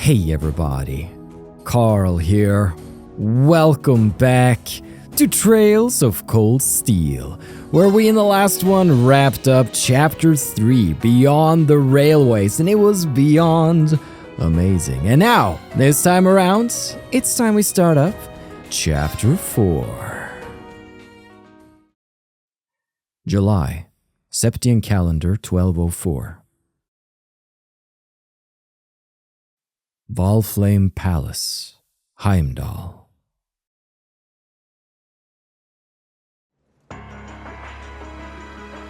Hey everybody, Carl here. Welcome back to Trails of Cold Steel, where we in the last one wrapped up Chapter 3, Beyond the Railways, and it was beyond amazing. And now, this time around, it's time we start up Chapter 4. July, Septian calendar 1204. Valflame Palace, Heimdall.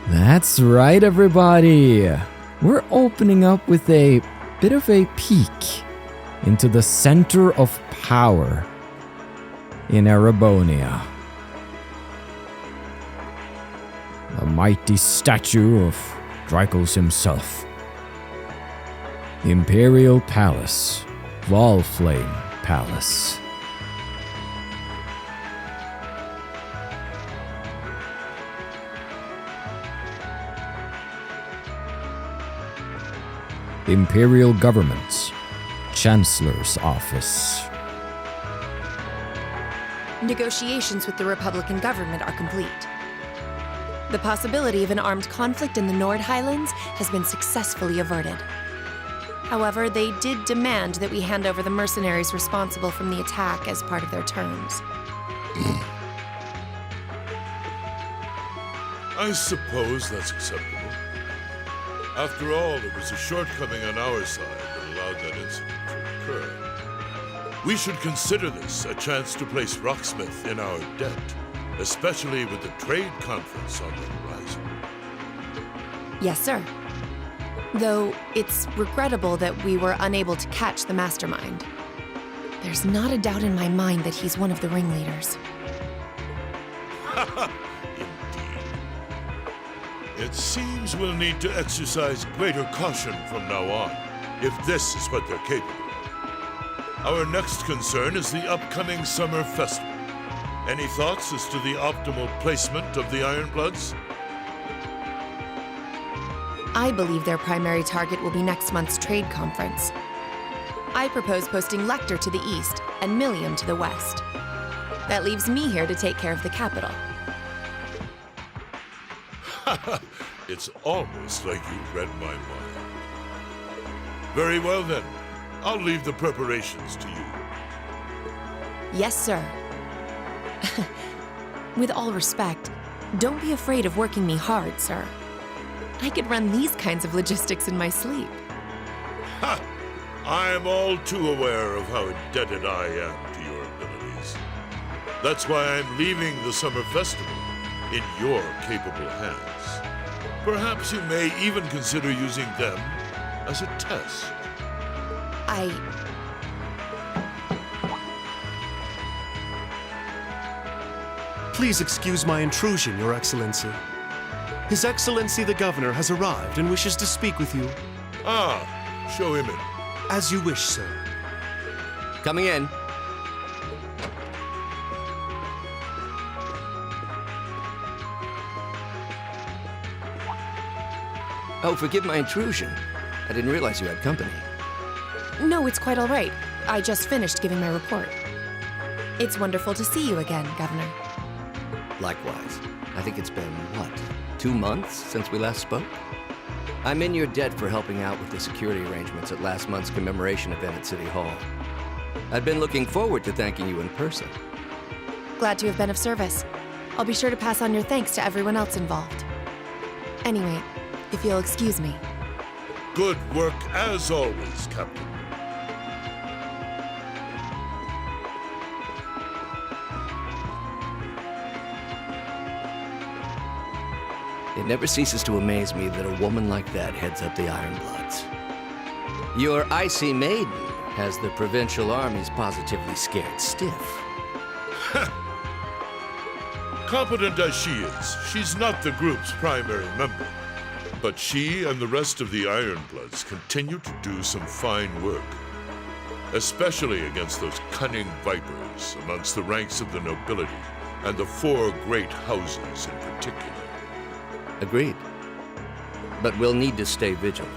That's right, everybody! We're opening up with a bit of a peek into the center of power in Erebonia. A mighty statue of Dracos himself. Imperial Palace, Valflame Palace. Imperial Government, Chancellor's Office. Negotiations with the Republican government are complete. The possibility of an armed conflict in the Nord Highlands has been successfully averted. However, they did demand that we hand over the mercenaries responsible from the attack as part of their terms. I suppose that's acceptable. After all, it was a shortcoming on our side that allowed that incident to occur. We should consider this a chance to place Rocksmith in our debt, especially with the trade conference on the horizon. Yes, sir. Though it's regrettable that we were unable to catch the mastermind. There's not a doubt in my mind that he's one of the ringleaders. Indeed. It seems we'll need to exercise greater caution from now on, if this is what they're capable of. Our next concern is the upcoming summer festival. Any thoughts as to the optimal placement of the Ironbloods? I believe their primary target will be next month's trade conference. I propose posting Lecter to the east and Millium to the west. That leaves me here to take care of the capital. It's almost like you've read my mind. Very well then. I'll leave the preparations to you. Yes, sir. With all respect, don't be afraid of working me hard, sir. I could run these kinds of logistics in my sleep. Ha! I am all too aware of how indebted I am to your abilities. That's why I'm leaving the summer festival in your capable hands. Perhaps you may even consider using them as a test. Please excuse my intrusion, Your Excellency. His Excellency the Governor has arrived and wishes to speak with you. Ah, show him in. As you wish, sir. Coming in. Oh, forgive my intrusion. I didn't realize you had company. No, it's quite all right. I just finished giving my report. It's wonderful to see you again, Governor. Likewise. I think it's been, 2 months since we last spoke? I'm in your debt for helping out with the security arrangements at last month's commemoration event at City Hall. I'd been looking forward to thanking you in person. Glad to have been of service. I'll be sure to pass on your thanks to everyone else involved. Anyway, if you'll excuse me. Good work as always, Captain. It never ceases to amaze me that a woman like that heads up the Ironbloods. Your icy maiden has the provincial armies positively scared stiff. Competent as she is, she's not the group's primary member. But she and the rest of the Ironbloods continue to do some fine work. Especially against those cunning vipers amongst the ranks of the nobility and the 4 great houses in particular. Agreed. But we'll need to stay vigilant.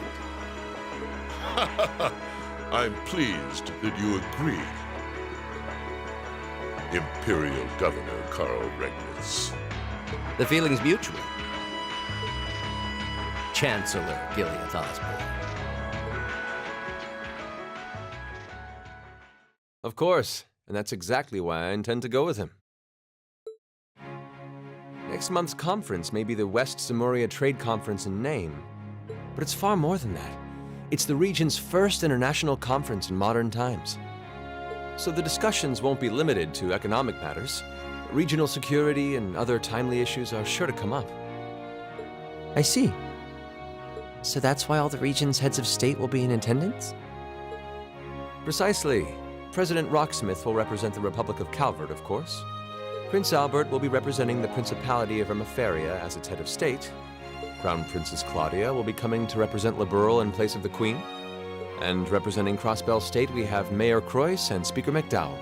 I'm pleased that you agree. Imperial Governor Karl Regnitz. The feeling's mutual. Chancellor Gileath Osborne. Of course, and that's exactly why I intend to go with him. Next month's conference may be the West Samoria Trade Conference in name, but it's far more than that. It's the region's first international conference in modern times. So the discussions won't be limited to economic matters. Regional security and other timely issues are sure to come up. I see. So that's why all the region's heads of state will be in attendance? Precisely. President Rocksmith will represent the Republic of Calvert, of course. Prince Albert will be representing the Principality of Ermaferia as its head of state. Crown Princess Claudia will be coming to represent Liberl in place of the Queen. And representing Crossbell State, we have Mayor Croyce and Speaker McDowell.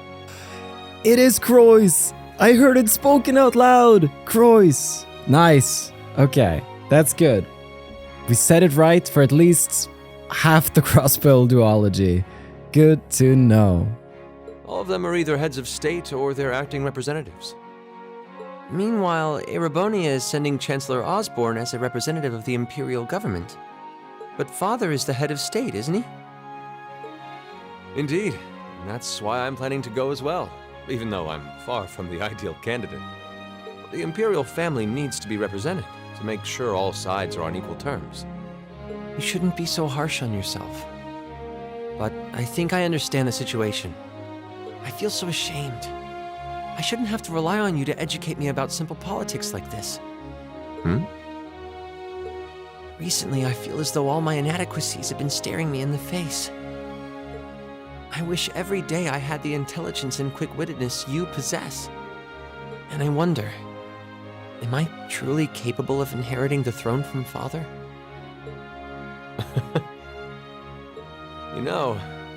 It is Croyce! I heard it spoken out loud! Croyce! Nice. Okay, that's good. We said it right for at least half the Crossbell duology. Good to know. All of them are either heads of state or their acting representatives. Meanwhile, Erebonia is sending Chancellor Osborne as a representative of the Imperial government. But Father is the head of state, isn't he? Indeed, and that's why I'm planning to go as well, even though I'm far from the ideal candidate. The Imperial family needs to be represented to make sure all sides are on equal terms. You shouldn't be so harsh on yourself. But I think I understand the situation. I feel so ashamed. I shouldn't have to rely on you to educate me about simple politics like this. Recently, I feel as though all my inadequacies have been staring me in the face. I wish every day I had the intelligence and quick-wittedness you possess. And I wonder, am I truly capable of inheriting the throne from Father? You know,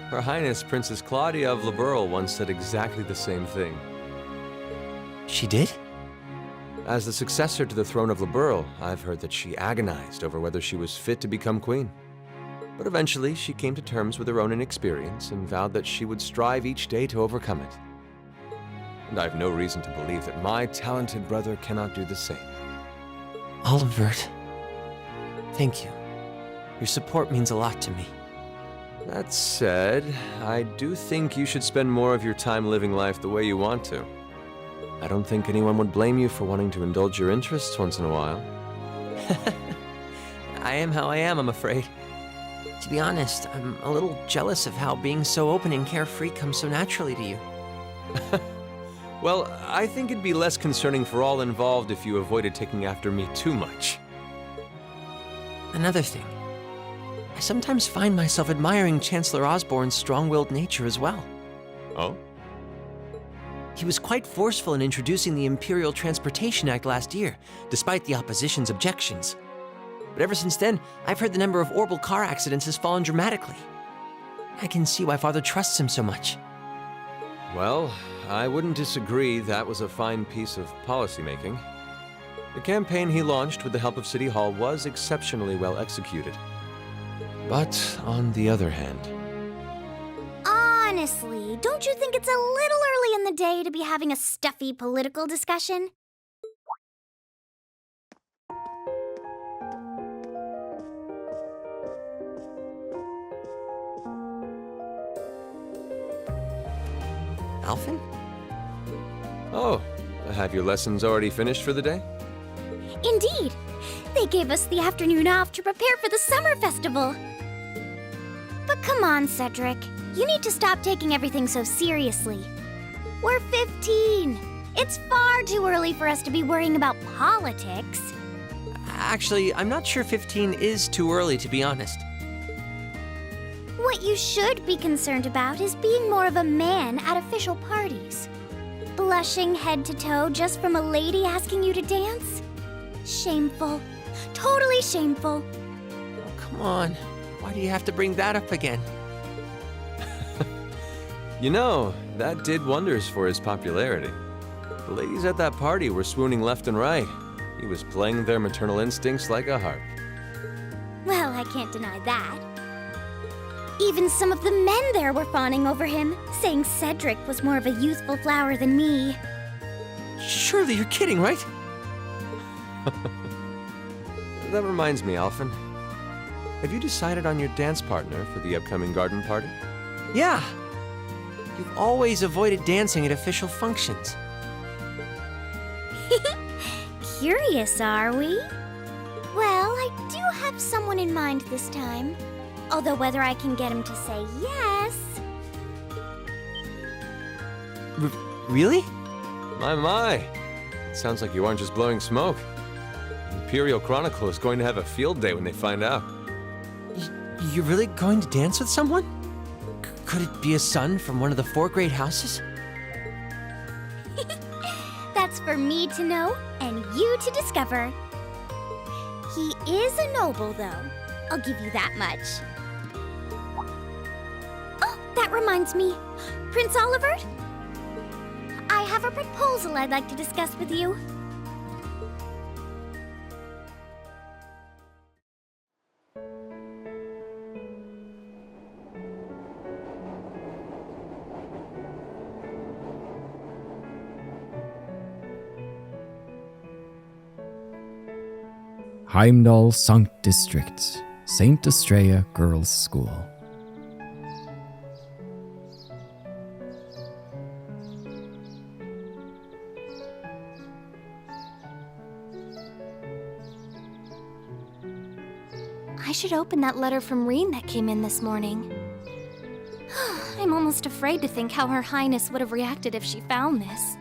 Her Highness Princess Claudia of Liberl once said exactly the same thing. She did? As the successor to the throne of Liberl, I've heard that she agonized over whether she was fit to become queen. But eventually, she came to terms with her own inexperience and vowed that she would strive each day to overcome it. And I have no reason to believe that my talented brother cannot do the same. Olivert, thank you. Your support means a lot to me. That said, I do think you should spend more of your time living life the way you want to. I don't think anyone would blame you for wanting to indulge your interests once in a while. I am how I am, I'm afraid. To be honest, I'm a little jealous of how being so open and carefree comes so naturally to you. Well, I think it'd be less concerning for all involved if you avoided taking after me too much. Another thing. I sometimes find myself admiring Chancellor Osborne's strong-willed nature as well. Oh? He was quite forceful in introducing the Imperial Transportation Act last year, despite the opposition's objections. But ever since then, I've heard the number of orbital car accidents has fallen dramatically. I can see why Father trusts him so much. Well, I wouldn't disagree that was a fine piece of policymaking. The campaign he launched with the help of City Hall was exceptionally well executed. But on the other hand... Honestly, don't you think it's a little early in the day to be having a stuffy political discussion? Alphen? Oh, have your lessons already finished for the day? Indeed. They gave us the afternoon off to prepare for the summer festival. But come on, Cedric. You need to stop taking everything so seriously. We're 15. It's far too early for us to be worrying about politics. Actually, I'm not sure 15 is too early, to be honest. What you should be concerned about is being more of a man at official parties. Blushing head to toe just from a lady asking you to dance? Shameful. Totally shameful. Oh, come on. Why do you have to bring that up again? You know, that did wonders for his popularity. The ladies at that party were swooning left and right. He was playing their maternal instincts like a harp. Well, I can't deny that. Even some of the men there were fawning over him, saying Cedric was more of a youthful flower than me. Surely you're kidding, right? That reminds me, Alphen. Have you decided on your dance partner for the upcoming garden party? Yeah. You've always avoided dancing at official functions. Curious, are we? Well, I do have someone in mind this time. Although whether I can get him to say yes... Really? My. Sounds like you aren't just blowing smoke. Imperial Chronicle is going to have a field day when they find out. You're really going to dance with someone? Could it be a son from one of the 4 great houses? That's for me to know and you to discover. He is a noble, though. I'll give you that much. Oh, that reminds me. Prince Oliver? I have a proposal I'd like to discuss with you. Heimdall Sunk District, St. Astraia Girls' School. I should open that letter from Reen that came in this morning. I'm almost afraid to think how Her Highness would have reacted if she found this.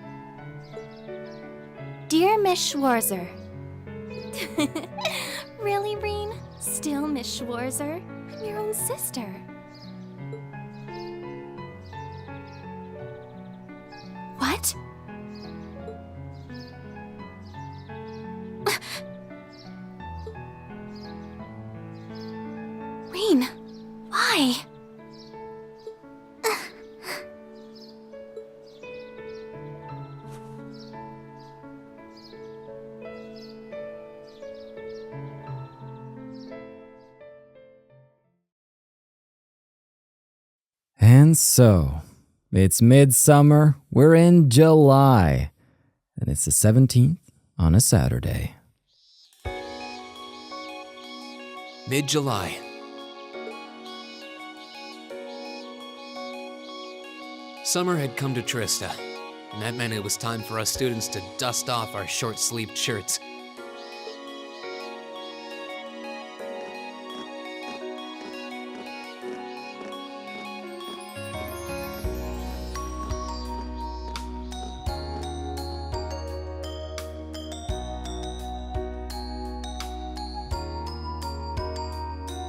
Dear Miss Schwarzer. Really, Reen? Still Miss Schwarzer? I'm your own sister. What? Reen, why? And so, it's midsummer, we're in July, and it's the 17th on a Saturday. Mid-July. Summer had come to Trista, and that meant it was time for us students to dust off our short-sleeved shirts.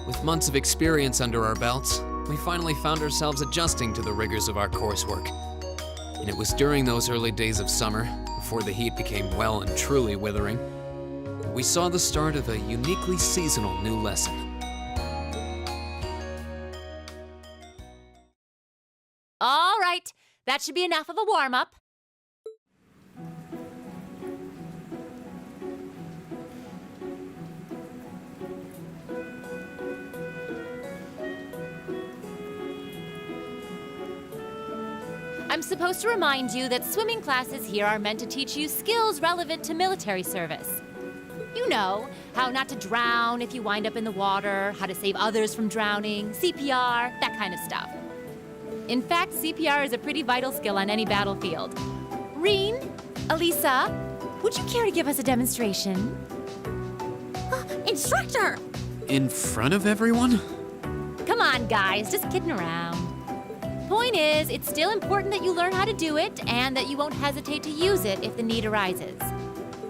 With months of experience under our belts, we finally found ourselves adjusting to the rigors of our coursework. And it was during those early days of summer, before the heat became well and truly withering, that we saw the start of a uniquely seasonal new lesson. All right, that should be enough of a warm-up. I'm supposed to remind you that swimming classes here are meant to teach you skills relevant to military service. You know, how not to drown if you wind up in the water, how to save others from drowning, CPR, that kind of stuff. In fact, CPR is a pretty vital skill on any battlefield. Reen, Elisa, would you care to give us a demonstration? Instructor! In front of everyone? Come on, guys, just kidding around. Point is, it's still important that you learn how to do it and that you won't hesitate to use it if the need arises.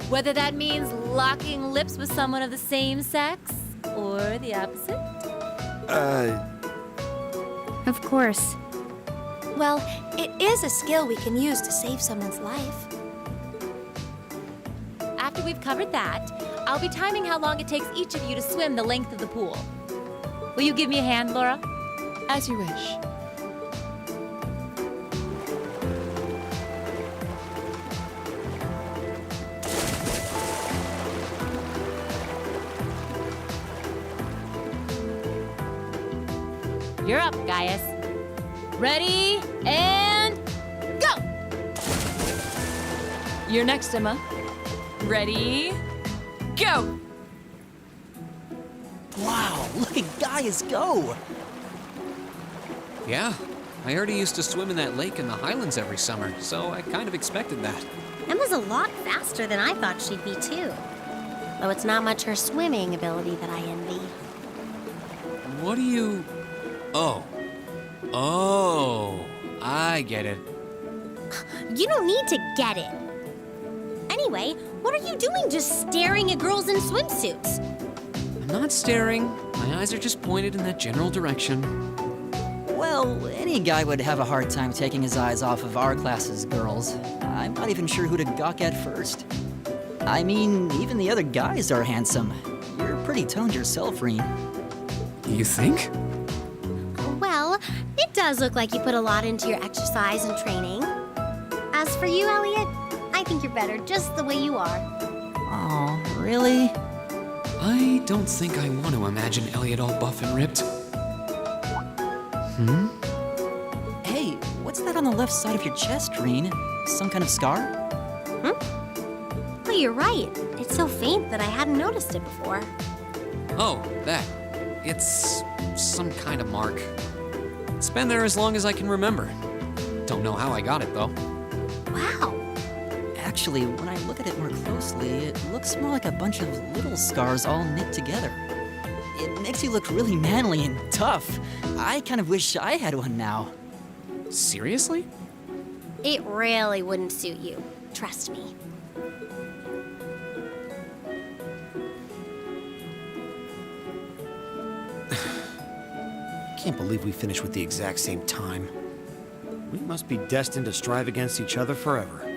Whether that means locking lips with someone of the same sex or the opposite. Of course. Well, it is a skill we can use to save someone's life. After we've covered that, I'll be timing how long it takes each of you to swim the length of the pool. Will you give me a hand, Laura? As you wish. You're up, Gaius. Ready, and go! You're next, Emma. Ready, go! Wow, look at Gaius go! Yeah, I already used to swim in that lake in the Highlands every summer, so I kind of expected that. Emma's a lot faster than I thought she'd be, too. Though it's not much her swimming ability that I envy. What do you... Oh, I get it. You don't need to get it. Anyway, what are you doing just staring at girls in swimsuits? I'm not staring. My eyes are just pointed in that general direction. Well, any guy would have a hard time taking his eyes off of our class's girls. I'm not even sure who to gawk at first. I mean, even the other guys are handsome. You're pretty toned yourself, Reen. You think? Well, it does look like you put a lot into your exercise and training. As for you, Elliot, I think you're better just the way you are. Oh, really? I don't think I want to imagine Elliot all buff and ripped. Hey, what's that on the left side of your chest, Reen? Some kind of scar? Well, you're right. It's so faint that I hadn't noticed it before. Oh, that. It's some kind of mark. It's been there as long as I can remember. Don't know how I got it, though. Wow. Actually, when I look at it more closely, it looks more like a bunch of little scars all knit together. It makes you look really manly and tough. I kind of wish I had one now. Seriously? It really wouldn't suit you. Trust me. Can't believe we finished with the exact same time. We must be destined to strive against each other forever.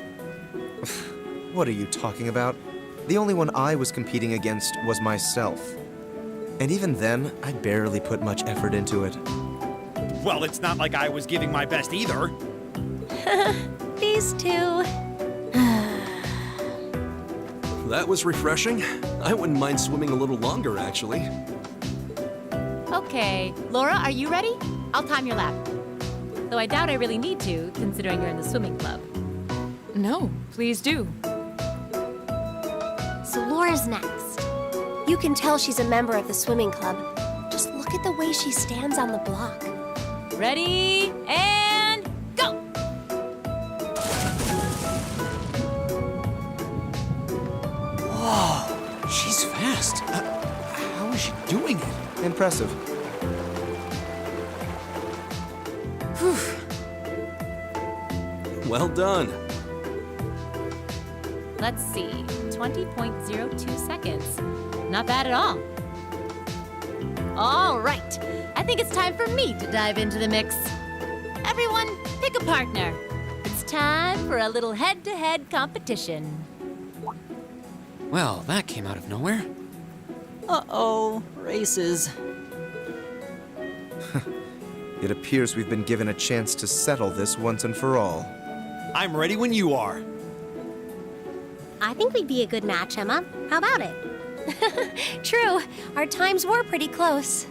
What are you talking about? The only one I was competing against was myself. And even then, I barely put much effort into it. Well, it's not like I was giving my best either. These two. That was refreshing. I wouldn't mind swimming a little longer, actually. Okay, Laura, are you ready? I'll time your lap. Though I doubt I really need to, considering you're in the swimming club. No, please do. So Laura's next. You can tell she's a member of the swimming club. Just look at the way she stands on the block. Ready, and go! Whoa, she's fast. How is she doing it? Impressive. Well done. Let's see, 20.02 seconds. Not bad at all. All right, I think it's time for me to dive into the mix. Everyone, pick a partner. It's time for a little head-to-head competition. Well, that came out of nowhere. Uh-oh, races. It appears we've been given a chance to settle this once and for all. I'm ready when you are. I think we'd be a good match, Emma. How about it? True, our times were pretty close.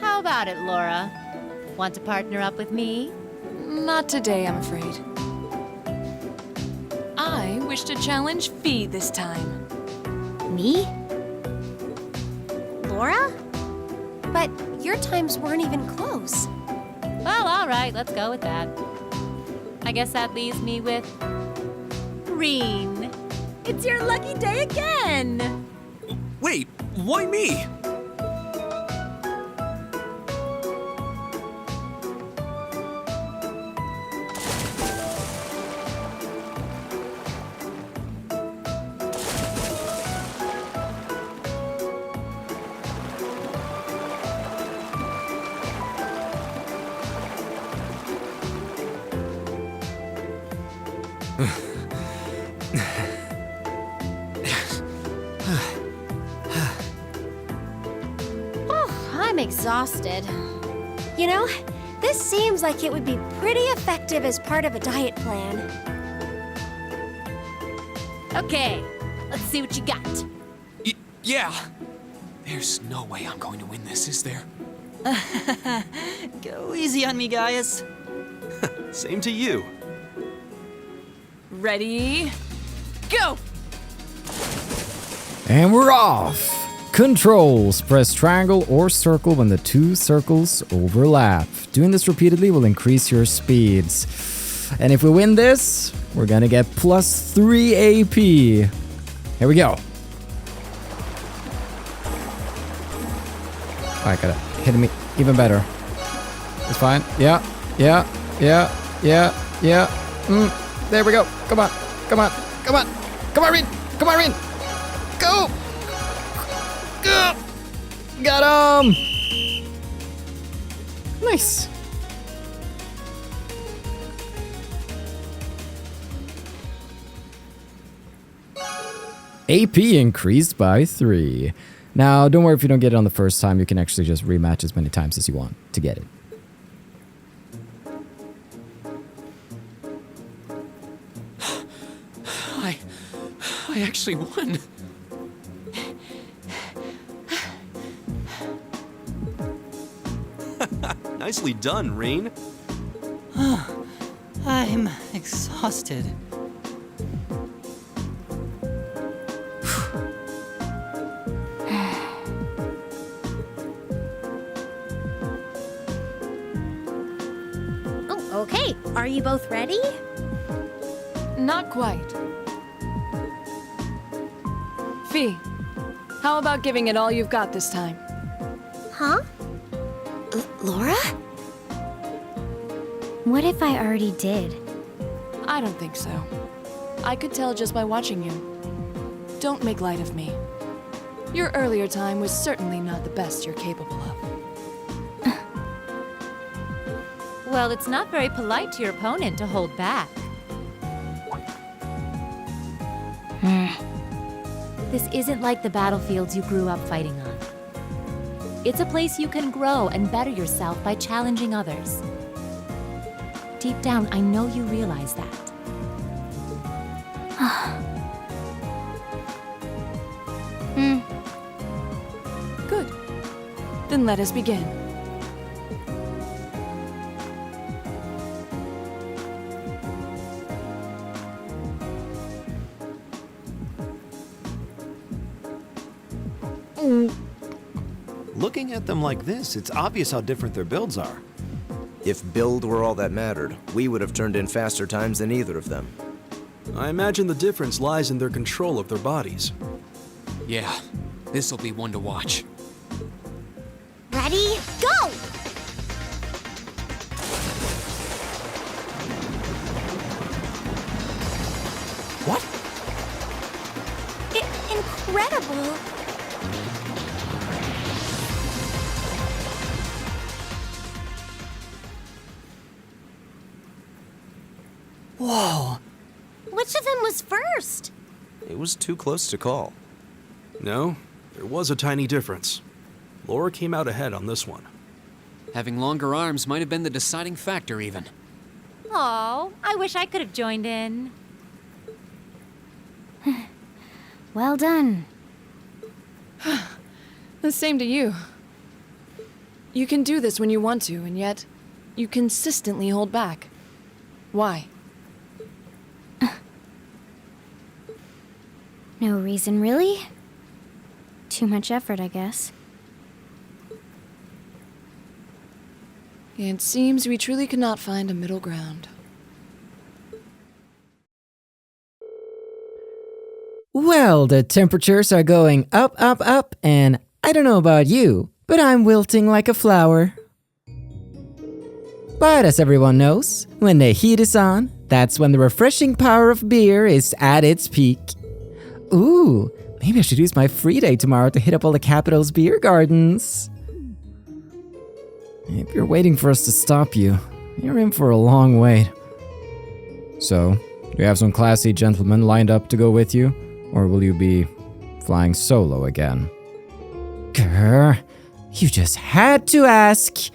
How about it, Laura? Want to partner up with me? Not today, I'm afraid. I wish to challenge Fee this time. Me? Laura? But your times weren't even close. Well, all right, let's go with that. I guess that leaves me with Reen. It's your lucky day again! Wait, why me? I'm exhausted. You know, this seems like it would be pretty effective as part of a diet plan. Okay, let's see what you got. Yeah. There's no way I'm going to win this, is there? Go easy on me, Gaius. Same to you. Ready? Go! And we're off! Controls. Press triangle or circle when the two circles overlap. Doing this repeatedly will increase your speeds. And if we win this, we're gonna get +3 AP. Here we go. I gotta hit me even better. It's fine. Yeah. There we go. Come on, Rin. Go. Got him. Nice. AP increased by 3. Now, don't worry if you don't get it on the first time. You can actually just rematch as many times as you want to get it. I actually won. Nicely done, Rain. I'm exhausted. Oh, okay. Are you both ready? Not quite. Fee, how about giving it all you've got this time? Huh? Laura? What if I already did? I don't think so. I could tell just by watching you. Don't make light of me. Your earlier time was certainly not the best you're capable of. Well, it's not very polite to your opponent to hold back. This isn't like the battlefields you grew up fighting on. It's a place you can grow and better yourself by challenging others. Deep down, I know you realize that. Good. Then let us begin. Looking at them like this, it's obvious how different their builds are. If build were all that mattered, we would have turned in faster times than either of them. I imagine the difference lies in their control of their bodies. Yeah, this'll be one to watch. Ready? Go! What? Incredible! Whoa! Which of them was first? It was too close to call. No, there was a tiny difference. Laura came out ahead on this one. Having longer arms might have been the deciding factor, even. Oh, I wish I could have joined in. Well done. The same to you. You can do this when you want to, and yet you consistently hold back. Why? No reason, really? Too much effort, I guess. It seems we truly cannot find a middle ground. Well, the temperatures are going up, and I don't know about you, but I'm wilting like a flower. But as everyone knows, when the heat is on, that's when the refreshing power of beer is at its peak. Ooh, maybe I should use my free day tomorrow to hit up all the capital's beer gardens. If you're waiting for us to stop you, you're in for a long wait. So, do you have some classy gentlemen lined up to go with you? Or will you be flying solo again? Grr, you just had to ask.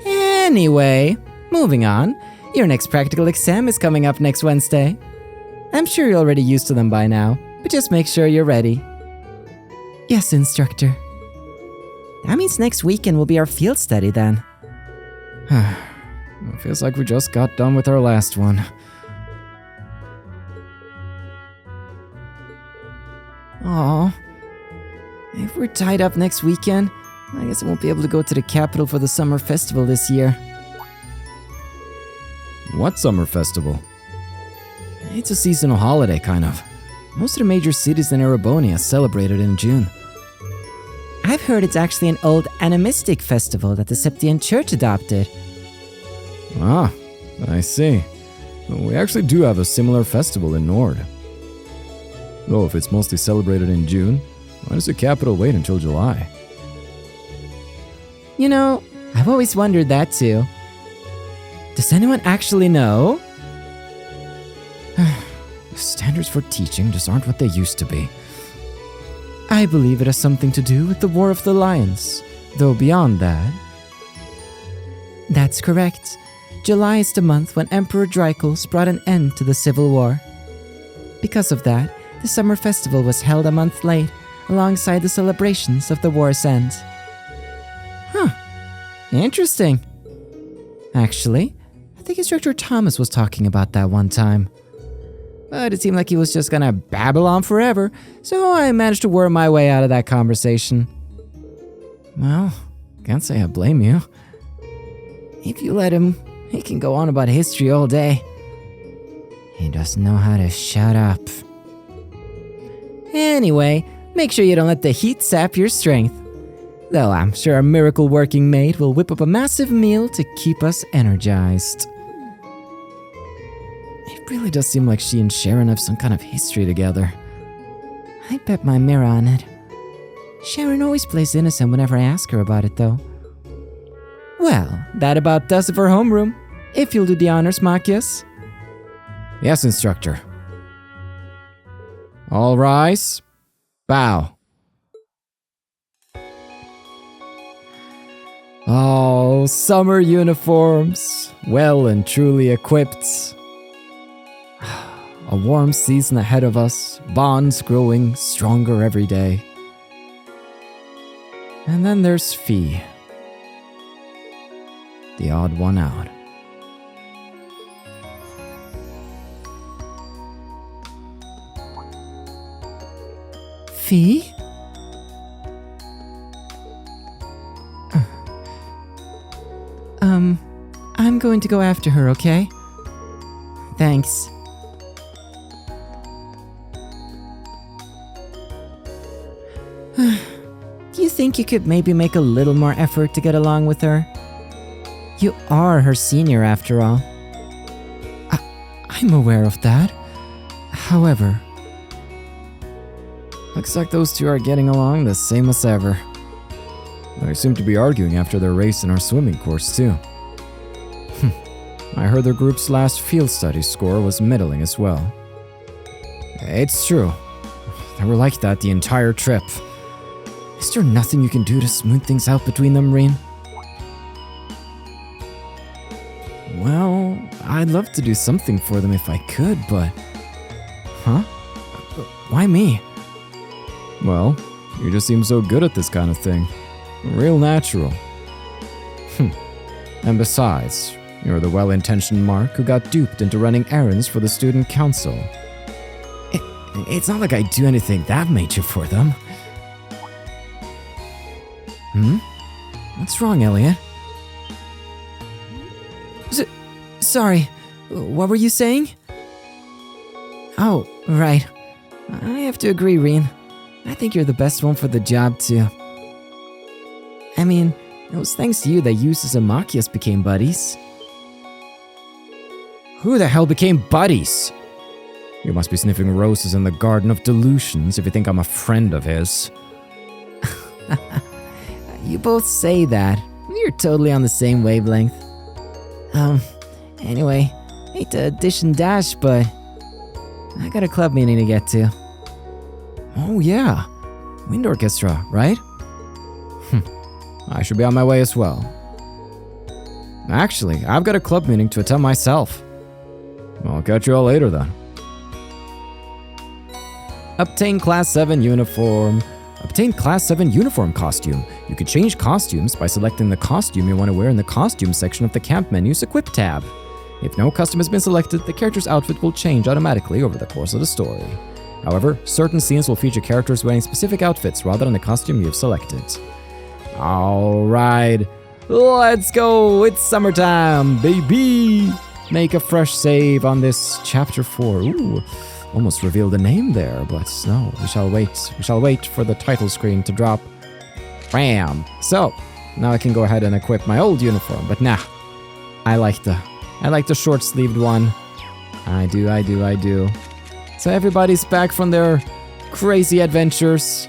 Anyway, moving on. Your next practical exam is coming up next Wednesday. I'm sure you're already used to them by now, but just make sure you're ready. Yes, instructor. That means next weekend will be our field study then. It feels like we just got done with our last one. Aw. If we're tied up next weekend, I guess I won't be able to go to the capital for the summer festival this year. What summer festival? It's a seasonal holiday, kind of. Most of the major cities in Erebonia celebrate it in June. I've heard it's actually an old animistic festival that the Septian Church adopted. Ah, I see. We actually do have a similar festival in Nord. Though if it's mostly celebrated in June, why does the capital wait until July? You know, I've always wondered that too. Does anyone actually know? The standards for teaching just aren't what they used to be. I believe it has something to do with the War of the Lions, though beyond that... That's correct. July is the month when Emperor Drycles brought an end to the Civil War. Because of that, the summer festival was held a month late, alongside the celebrations of the war's end. Huh. Interesting. Actually, I think Instructor Thomas was talking about that one time. But it seemed like he was just gonna babble on forever, so I managed to worm my way out of that conversation. Well, can't say I blame you. If you let him, he can go on about history all day. He doesn't know how to shut up. Anyway, make sure you don't let the heat sap your strength. Though I'm sure our miracle-working maid will whip up a massive meal to keep us energized. It really does seem like she and Sharon have some kind of history together. I bet my mirror on it. Sharon always plays innocent whenever I ask her about it, though. Well, that about does it for homeroom. If you'll do the honors, Machias. Yes, instructor. All rise. Bow. All summer uniforms, well and truly equipped. A warm season ahead of us, bonds growing stronger every day. And then there's Fee, the odd one out. Fee? I'm going to go after her, okay? Thanks. Do you think you could maybe make a little more effort to get along with her? You are her senior, after all. I'm aware of that. However... Looks like those two are getting along the same as ever. They seem to be arguing after their race in our swimming course, too. I heard their group's last field study score was middling as well. It's true. They were like that the entire trip. Is there nothing you can do to smooth things out between them, Reen? Well, I'd love to do something for them if I could, but... Huh? Why me? Well, you just seem so good at this kind of thing. Real natural. And besides, you're the well-intentioned Mark who got duped into running errands for the student council. It's not like I do anything that major for them. What's wrong, Elliot? Sorry, what were you saying? Oh, right. I have to agree, Reen. I think you're the best one for the job, too. I mean, it was thanks to you that Eustace and Machias became buddies. Who the hell became buddies? You must be sniffing roses in the Garden of Delusions if you think I'm a friend of his. You both say that. You're totally on the same wavelength. Anyway, hate to dish and dash, but I got a club meeting to get to. Oh yeah, wind orchestra, right? I should be on my way as well. Actually, I've got a club meeting to attend myself. I'll catch you all later then. Obtain Class 7 uniform. Obtain Class 7 uniform costume. You can change costumes by selecting the costume you want to wear in the costume section of the camp menu's equip tab. If no custom has been selected, the character's outfit will change automatically over the course of the story. However, certain scenes will feature characters wearing specific outfits rather than the costume you've selected. Alright, let's go! It's summertime, baby! Make a fresh save on this chapter 4. Ooh, almost revealed the name there, but no, we shall wait. We shall wait for the title screen to drop. Bam! So, now I can go ahead and equip my old uniform, but nah. I like the short-sleeved one. I do. So everybody's back from their crazy adventures.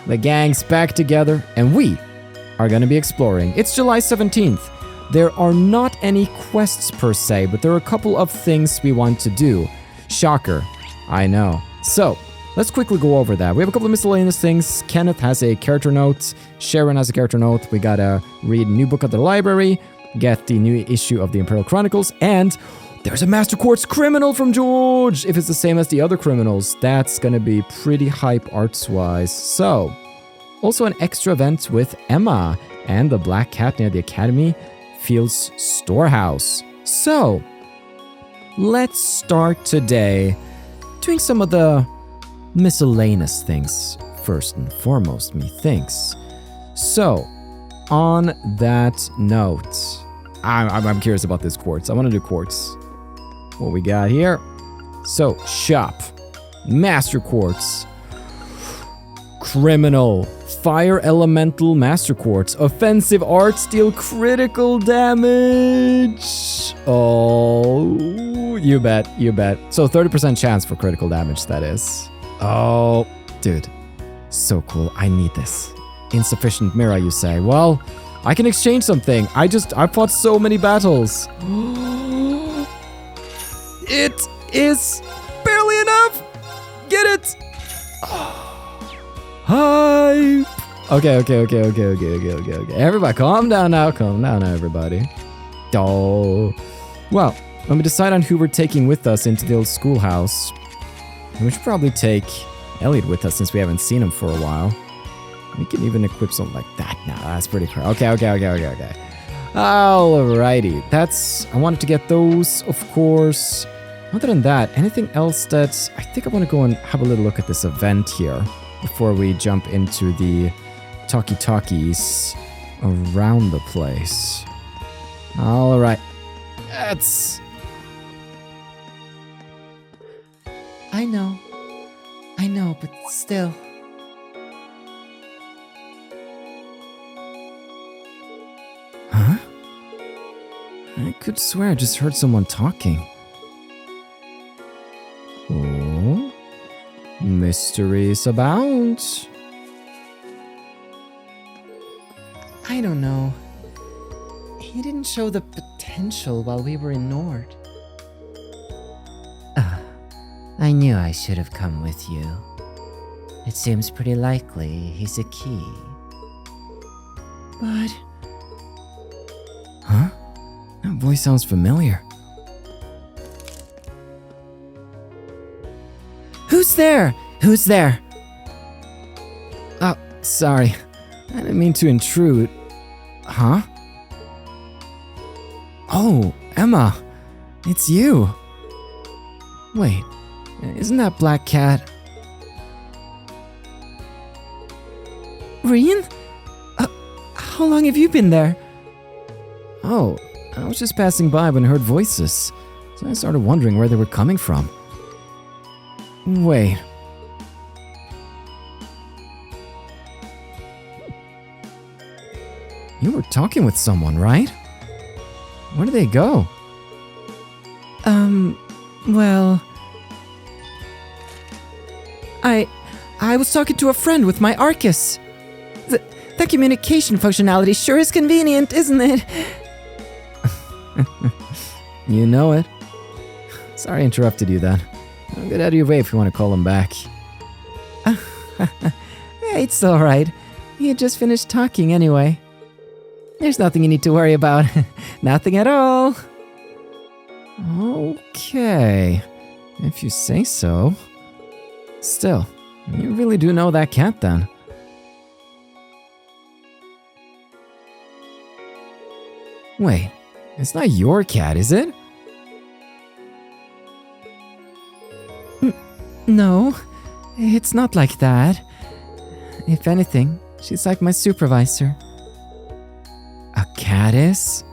The gang's back together, and we are gonna be exploring. It's July 17th. There are not any quests per se, but there are a couple of things we want to do. Shocker, I know. So, let's quickly go over that. We have a couple of miscellaneous things. Kenneth has a character note. Sharon has a character note. We gotta read a new book at the library, get the new issue of the Imperial Chronicles, and there's a Master Quartz criminal from George! If it's the same as the other criminals, that's gonna be pretty hype arts-wise. So, also an extra event with Emma and the Black Cat near the Academy Fields Storehouse. So, let's start today doing some of the miscellaneous things first and foremost, methinks. So, on that note, I'm curious about this quartz. I want to do quartz. What we got here? So, shop. Master Quartz. Criminal. Fire Elemental Master Quartz. Offensive Arts deal critical damage. Oh, you bet. So 30% chance for critical damage, that is. Oh, dude. So cool. I need this. Insufficient mirror, you say. Well, I can exchange something. I fought so many battles. It is barely enough. Get it. Hype. Okay. Everybody, calm down now, everybody. Oh. Well, when we decide on who we're taking with us into the old schoolhouse, we should probably take Elliot with us since we haven't seen him for a while. We can even equip something like that now. That's pretty cool. Okay. Alrighty. I wanted to get those, of course. Other than that, anything else that I think I want to go and have a little look at this event here before we jump into the talkies around the place. Alright. I know, but still. Huh? I could swear I just heard someone talking. Oh, mysteries abound. I don't know. He didn't show the potential while we were in Nord. I knew I should have come with you. It seems pretty likely he's a key. But... Huh? That voice sounds familiar. Who's there? Oh, sorry. I didn't mean to intrude. Huh? Oh, Emma. It's you. Wait, isn't that Black Cat? Rien? How long have you been there? Oh, I was just passing by when I heard voices, so I started wondering where they were coming from. Wait. You were talking with someone, right? Where did they go? Well... I was talking to a friend with my Arcus. That communication functionality sure is convenient, isn't it? You know it. Sorry I interrupted you then. I'll get out of your way if you want to call him back. It's alright. You just finished talking anyway. There's nothing you need to worry about. Nothing at all. Okay. If you say so. Still, you really do know that cat then. Wait, it's not your cat, is it? No, it's not like that. If anything, she's like my supervisor. A caddis?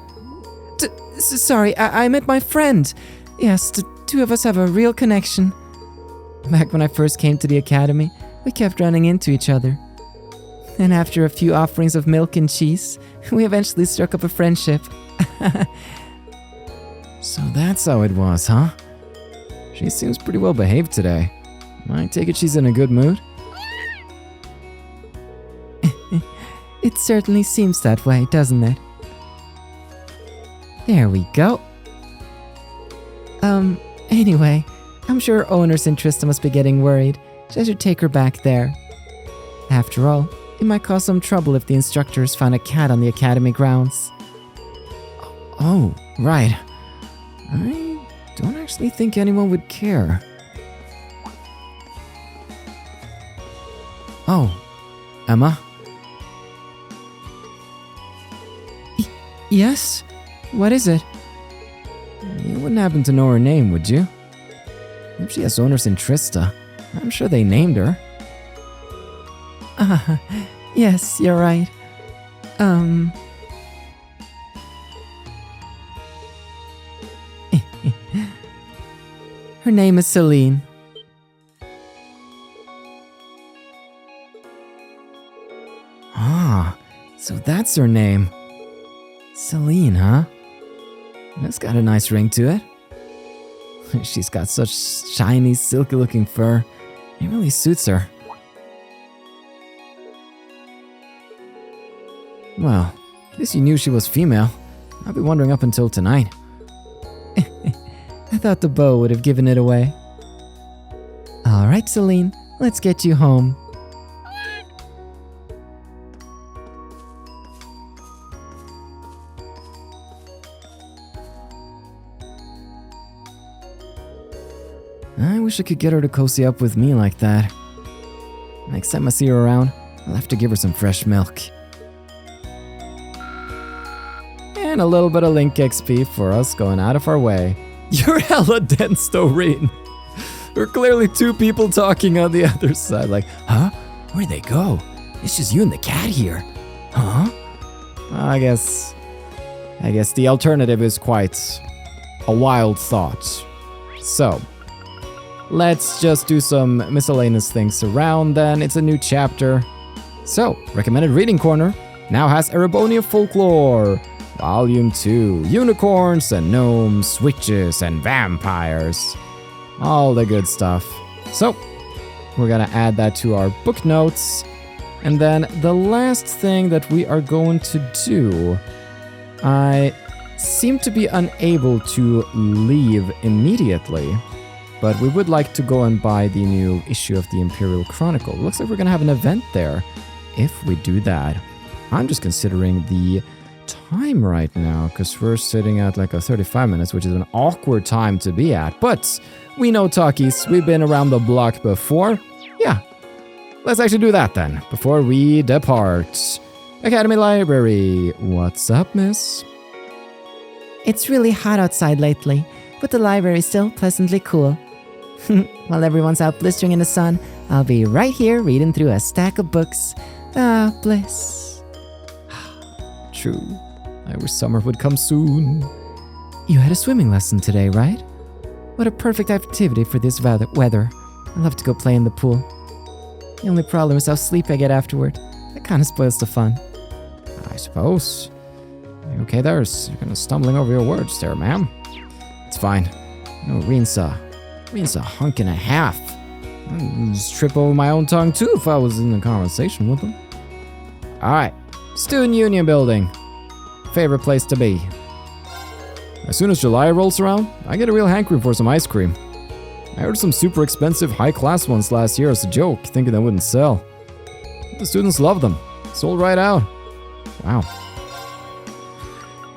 Sorry, I meant my friend. Yes, the two of us have a real connection. Back when I first came to the academy, we kept running into each other. And after a few offerings of milk and cheese, we eventually struck up a friendship. So that's how it was, huh? She seems pretty well behaved today. I take it she's in a good mood? It certainly seems that way, doesn't it? There we go. Anyway, I'm sure owners in Trista must be getting worried, so I should take her back there. After all, it might cause some trouble if the instructors found a cat on the academy grounds. Oh, right. I don't actually think anyone would care. Oh, Emma? Yes? What is it? You wouldn't happen to know her name, would you? If she has owners in Trista, I'm sure they named her. Yes, you're right. Her name is Celine. Ah, so that's her name. Celine, huh? That's got a nice ring to it. She's got such shiny, silky-looking fur. It really suits her. Well, at least you knew she was female. I've been wondering up until tonight. I thought the bow would have given it away. All right, Celine, let's get you home. I wish I could get her to cozy up with me like that. Next time I see her around, I'll have to give her some fresh milk. And a little bit of Link XP for us going out of our way. You're hella dense, Doreen. There are clearly two people talking on the other side. Like, huh? Where'd they go? It's just you and the cat here. Huh? I guess the alternative is quite a wild thought. So, let's just do some miscellaneous things around then. It's a new chapter. So, recommended reading corner now has Erebonia Folklore. Volume 2, unicorns and gnomes, witches and vampires. All the good stuff. So, we're gonna add that to our book notes. And then the last thing that we are going to do, I seem to be unable to leave immediately, but we would like to go and buy the new issue of the Imperial Chronicle. Looks like we're gonna have an event there if we do that. I'm just considering the time right now, because we're sitting at like a 35 minutes, which is an awkward time to be at. But we know talkies, we've been around the block before. Yeah, let's actually do that then, before we depart. Academy Library, what's up, miss? It's really hot outside lately, but the library is still pleasantly cool. While everyone's out blistering in the sun, I'll be right here reading through a stack of books. Ah, bliss. True. I wish summer would come soon. You had a swimming lesson today, right? What a perfect activity for this weather. I love to go play in the pool. The only problem is how sleepy I get afterward. That kind of spoils the fun. I suppose. You okay there? You're kind of stumbling over your words there, ma'am. It's fine. No, Reen's a hunk and a half. I'd just trip over my own tongue too if I was in a conversation with him. Alright. Student Union Building. Favorite place to be. As soon as July rolls around, I get a real hankering for some ice cream. I ordered some super expensive high-class ones last year as a joke, thinking they wouldn't sell. But the students love them. Sold right out. Wow.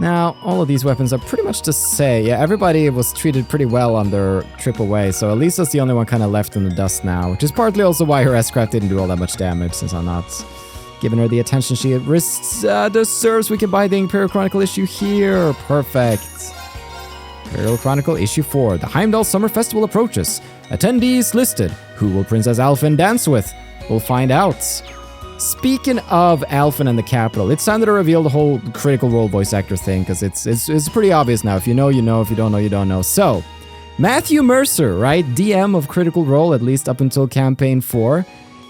Now, all of these weapons are pretty much to say, yeah, everybody was treated pretty well on their trip away, so Elisa's the only one kind of left in the dust now, which is partly also why her S-Craft didn't do all that much damage, since I'm not giving her the attention she deserves. We can buy the Imperial Chronicle issue here. Perfect. Imperial Chronicle issue 4. The Heimdall Summer Festival approaches. Attendees listed. Who will Princess Alphen dance with? We'll find out. Speaking of Alphen and the capital, it's time to reveal the whole Critical Role voice actor thing, because it's pretty obvious now. If you know, you know. If you don't know, you don't know. So, Matthew Mercer, right? DM of Critical Role, at least up until Campaign 4.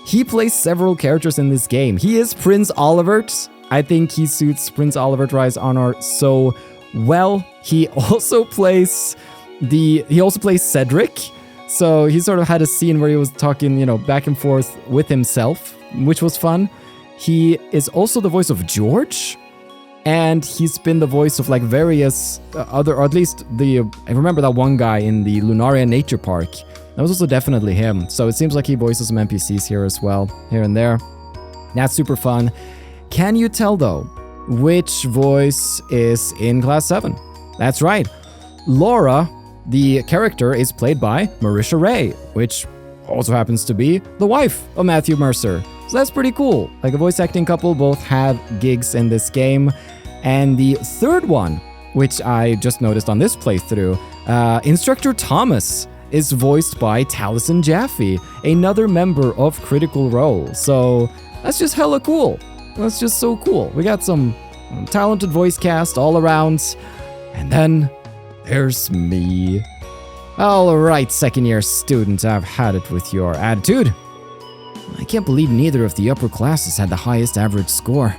He plays several characters in this game. He is Prince Olivert. I think he suits Prince Olivert Rise Honor so well. He also plays Cedric. So he sort of had a scene where he was talking, back and forth with himself, which was fun. He is also the voice of George, and he's been the voice of like various other, or at least I remember that one guy in the Lunaria Nature Park. That was also definitely him. So it seems like he voices some NPCs here as well, here and there. That's super fun. Can you tell though, which voice is in Class 7? That's right. Laura, the character, is played by Marisha Ray, which also happens to be the wife of Matthew Mercer. So that's pretty cool. Like a voice acting couple, both have gigs in this game. And the third one, which I just noticed on this playthrough, Instructor Thomas is voiced by Taliesin Jaffe, another member of Critical Role. So that's just hella cool. That's just so cool. We got some talented voice cast all around. And then there's me. All right, second-year student, I've had it with your attitude. I can't believe neither of the upper classes had the highest average score.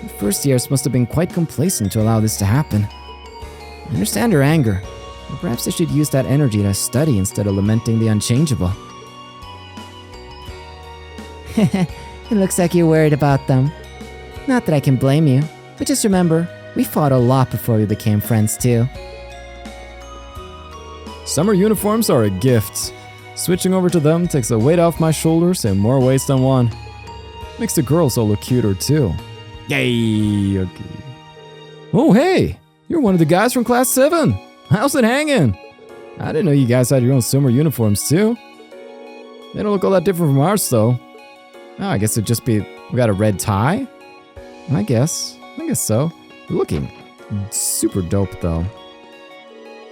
The first years must have been quite complacent to allow this to happen. I understand her anger, but perhaps they should use that energy to study instead of lamenting the unchangeable. It looks like you're worried about them. Not that I can blame you, but just remember, we fought a lot before we became friends too. Summer uniforms are a gift. Switching over to them takes a weight off my shoulders in more ways than one. Makes the girls all look cuter too. Yay! Okay. Oh hey! You're one of the guys from Class 7! How's it hanging? I didn't know you guys had your own summer uniforms too. They don't look all that different from ours though. Oh, I guess it'd just be, we got a red tie? I guess so. You're looking super dope though.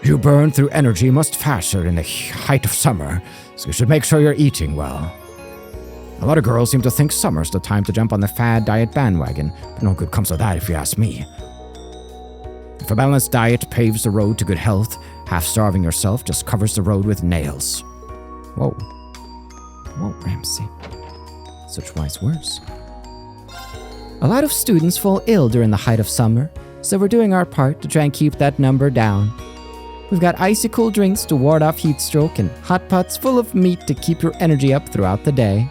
You burn through energy much faster in the height of summer, so you should make sure you're eating well. A lot of girls seem to think summer's the time to jump on the fad diet bandwagon, but no good comes of that if you ask me. If a balanced diet paves the road to good health, half-starving yourself just covers the road with nails. Whoa, Ramsey. Such wise words. A lot of students fall ill during the height of summer, so we're doing our part to try and keep that number down. We've got icy cold drinks to ward off heat stroke and hot pots full of meat to keep your energy up throughout the day.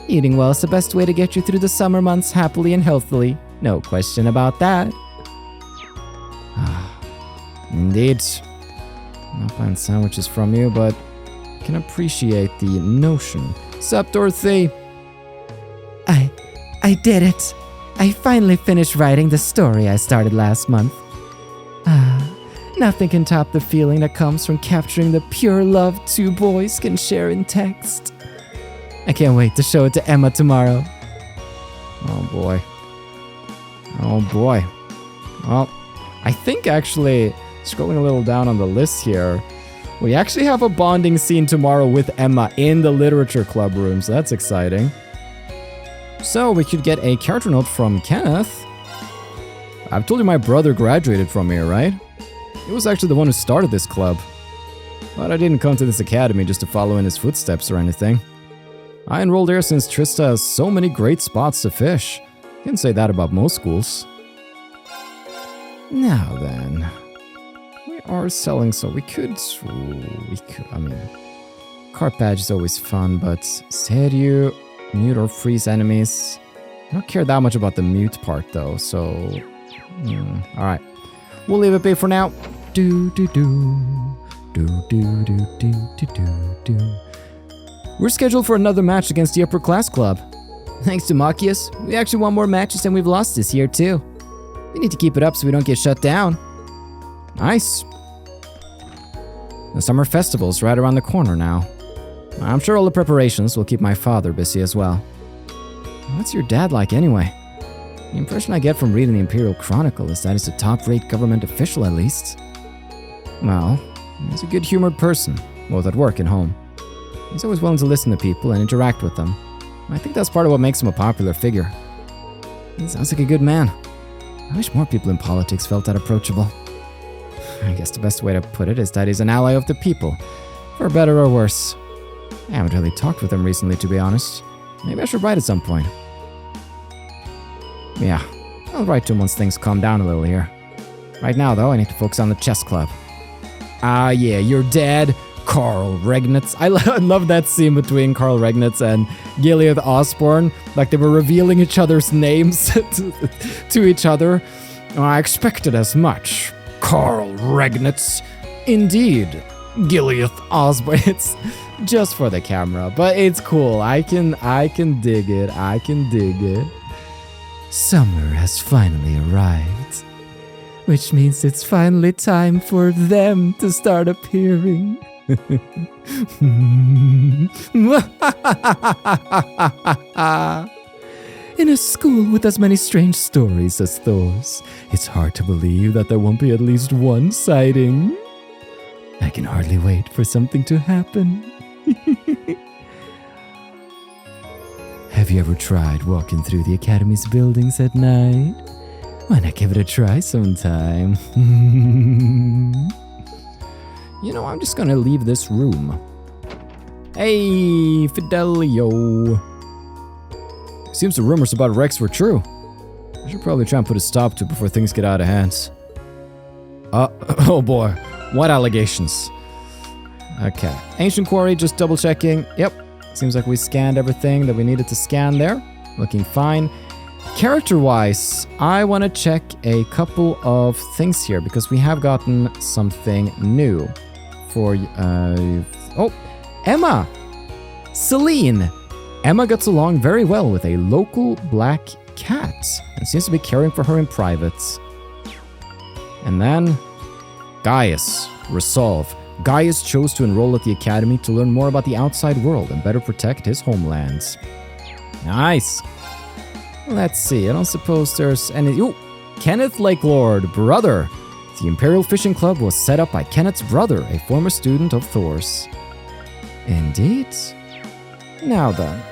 Eating well is the best way to get you through the summer months happily and healthily. No question about that. Indeed. I'm not buying sandwiches from you, but I can appreciate the notion. Sup, Dorothy? I did it. I finally finished writing the story I started last month. Nothing can top the feeling that comes from capturing the pure love two boys can share in text. I can't wait to show it to Emma tomorrow. Oh boy. Well, I think actually, scrolling a little down on the list here, we actually have a bonding scene tomorrow with Emma in the literature club room, so that's exciting. So we could get a character note from Kenneth. I've told you my brother graduated from here, right? He was actually the one who started this club. But I didn't come to this academy just to follow in his footsteps or anything. I enrolled here since Trista has so many great spots to fish. Can't say that about most schools. Now then, we are selling, so we could, I mean, cart badge is always fun, but Seiryu, mute or freeze enemies. I don't care that much about the mute part though, so, alright. We'll leave it be for now. We're scheduled for another match against the Upper Class Club. Thanks to Machias, we actually won more matches than we've lost this year too. We need to keep it up so we don't get shut down. Nice. The summer festival's right around the corner now. I'm sure all the preparations will keep my father busy as well. What's your dad like anyway? The impression I get from reading the Imperial Chronicle is that he's a top-rate government official at least. Well, he's a good-humored person, both at work and home. He's always willing to listen to people and interact with them. I think that's part of what makes him a popular figure. He sounds like a good man. I wish more people in politics felt that approachable. I guess the best way to put it is that he's an ally of the people, for better or worse. I haven't really talked with him recently, to be honest. Maybe I should write at some point. Yeah, I'll write to him once things calm down a little here. Right now, though, I need to focus on the chess club. Ah, yeah, your dad, Carl Regnitz. I love that scene between Carl Regnitz and Gilead Osborne. Like they were revealing each other's names to each other. I expected as much. Carl Regnitz. Indeed, Gilead Osborne. It's just for the camera, but it's cool. I can dig it. I can dig it. Summer has finally arrived, which means it's finally time for them to start appearing. In a school with as many strange stories as Thor's, it's hard to believe that there won't be at least one sighting. I can hardly wait for something to happen. Have you ever tried walking through the Academy's buildings at night? Why not give it a try sometime? You know, I'm just gonna leave this room. Hey, Fidelio. Seems the rumors about Rex were true. I should probably try and put a stop to it before things get out of hand. Oh boy, what allegations? Okay, Ancient Quarry, just double checking. Yep, seems like we scanned everything that we needed to scan there. Looking fine. Character-wise, I want to check a couple of things here because we have gotten something new. For, Emma! Celine! Emma gets along very well with a local black cat and seems to be caring for her in private. And then, Gaius. Resolve. Gaius chose to enroll at the Academy to learn more about the outside world and better protect his homelands. Nice! Let's see, I don't suppose there's any... Ooh! Kenneth Lakelord, brother! The Imperial Fishing Club was set up by Kenneth's brother, a former student of Thor's. Indeed. Now then,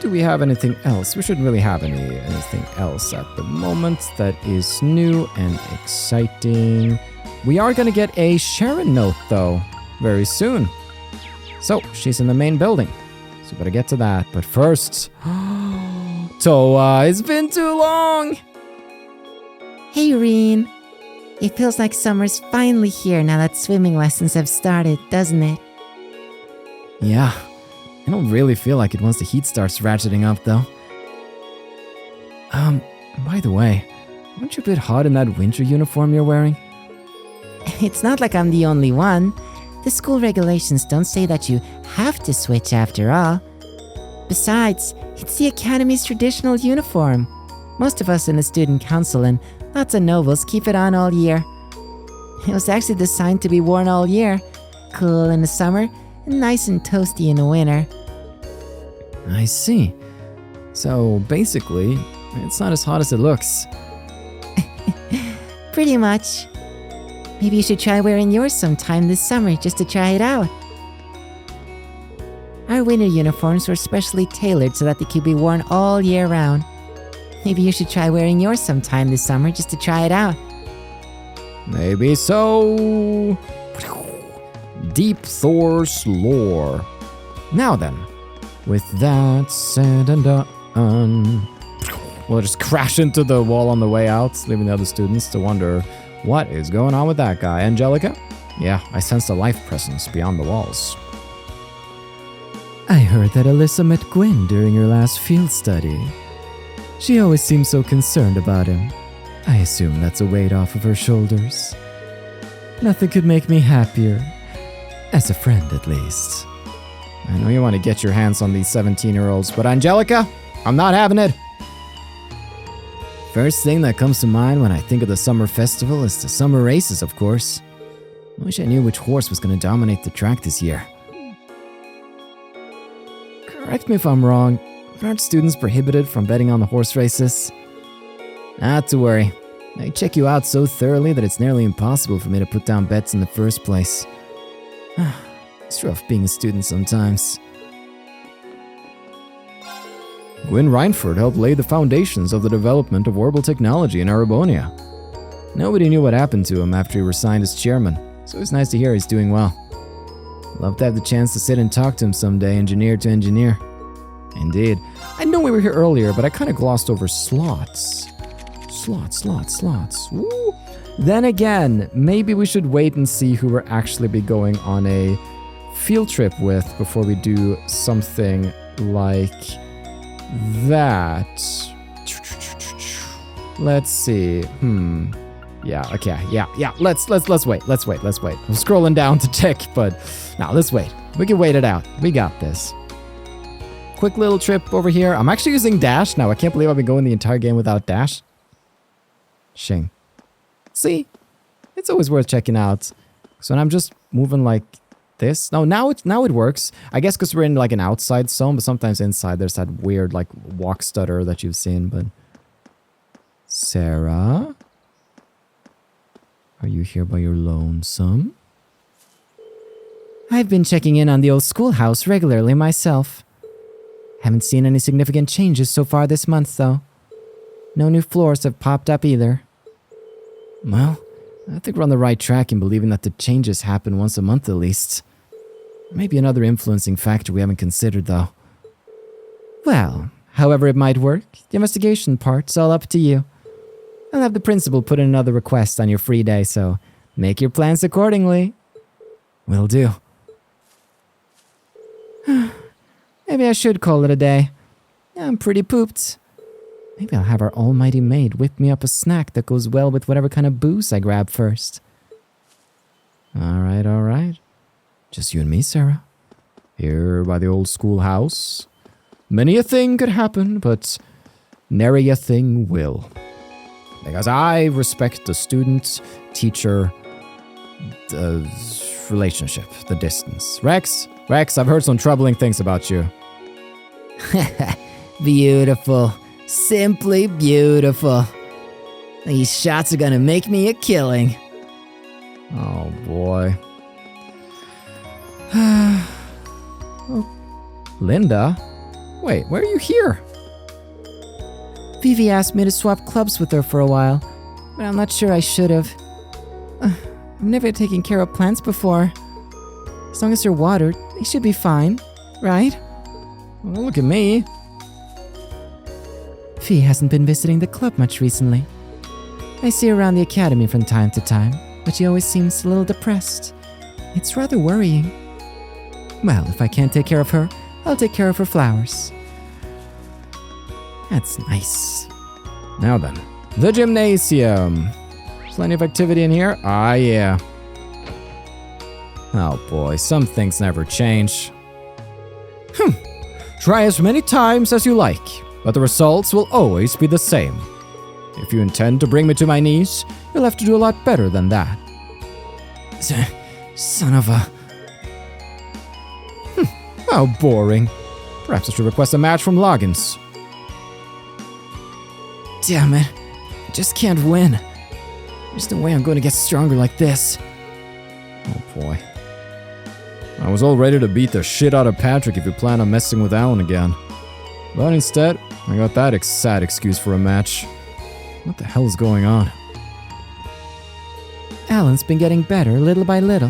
do we have anything else? We shouldn't really have anything else at the moment that is new and exciting. We are gonna get a Sharon note, though, very soon. So, she's in the main building. So better get to that. But first... Toa, it's been too long! Hey, Reen. It feels like summer's finally here now that swimming lessons have started, doesn't it? Yeah. I don't really feel like it once the heat starts ratcheting up, though. By the way, aren't you a bit hot in that winter uniform you're wearing? It's not like I'm the only one. The school regulations don't say that you have to switch after all. Besides, it's the Academy's traditional uniform. Most of us in the student council and lots of nobles keep it on all year. It was actually designed to be worn all year. Cool in the summer, and nice and toasty in the winter. I see. So basically, it's not as hot as it looks. Pretty much. Maybe you should try wearing yours sometime this summer just to try it out. Our winter uniforms were specially tailored so that they could be worn all year round. Maybe you should try wearing yours sometime this summer just to try it out. Maybe so. Deep Thor's lore. Now then, with that said and done, we'll just crash into the wall on the way out, leaving the other students to wonder what is going on with that guy. Angelica? Yeah, I sensed a life presence beyond the walls. I heard that Alyssa met Gwen during her last field study. She always seems so concerned about him. I assume that's a weight off of her shoulders. Nothing could make me happier. As a friend, at least. I know you want to get your hands on these 17-year-olds, but Angelica, I'm not having it. First thing that comes to mind when I think of the summer festival is the summer races, of course. I wish I knew which horse was going to dominate the track this year. Correct me if I'm wrong, But aren't students prohibited from betting on the horse races? Not to worry. I check you out so thoroughly that it's nearly impossible for me to put down bets in the first place. It's rough being a student sometimes. Gwyn Reinford helped lay the foundations of the development of orbital technology in Arabonia. Nobody knew what happened to him after he resigned as chairman, so it's nice to hear he's doing well. Love to have the chance to sit and talk to him someday, engineer to engineer. Indeed. I know we were here earlier, but I kind of glossed over slots. Slots. Woo. Then again, maybe we should wait and see who we're actually be going on a field trip with before we do something like that. Let's see. Yeah, okay. Yeah. Let's wait. I'm scrolling down to check, but now let's wait. We can wait it out. We got this. Quick little trip over here. I'm actually using dash now. I can't believe I've been going the entire game without dash. Shame. See? It's always worth checking out. So when I'm just moving like this. No, now it works. I guess because we're in like an outside zone, but sometimes inside there's that weird like walk stutter that you've seen, but... Sarah? Are you here by your lonesome? I've been checking in on the old schoolhouse regularly myself. Haven't seen any significant changes so far this month, though. No new floors have popped up either. Well, I think we're on the right track in believing that the changes happen once a month at least. Maybe another influencing factor we haven't considered, though. Well, however it might work, the investigation part's all up to you. I'll have the principal put in another request on your free day, so make your plans accordingly. Will do. Maybe I should call it a day. I'm pretty pooped. Maybe I'll have our almighty maid whip me up a snack that goes well with whatever kind of booze I grab first. All right. Just you and me, Sarah. Here by the old schoolhouse. Many a thing could happen, but nary a thing will. Because I respect the student-teacher relationship, the distance. Rex, I've heard some troubling things about you. Beautiful. Simply beautiful. These shots are gonna make me a killing. Oh boy. Linda? Wait, why are you here? Vivi asked me to swap clubs with her for a while, but I'm not sure I should have. I've never taken care of plants before. As long as they're watered, they should be fine, right? Well, look at me. Fee hasn't been visiting the club much recently. I see her around the academy from time to time, but she always seems a little depressed. It's rather worrying. Well, if I can't take care of her, I'll take care of her flowers. That's nice. Now then, the gymnasium. Plenty of activity in here? Ah, yeah. Oh boy, some things never change. Try as many times as you like, but the results will always be the same. If you intend to bring me to my knees, you'll have to do a lot better than that. Son of a... How boring. Perhaps I should request a match from Loggins. Damn it. I just can't win. There's no way I'm going to get stronger like this. Oh boy. I was all ready to beat the shit out of Patrick if you plan on messing with Alan again. But instead, I got that sad excuse for a match. What the hell is going on? Alan's been getting better little by little,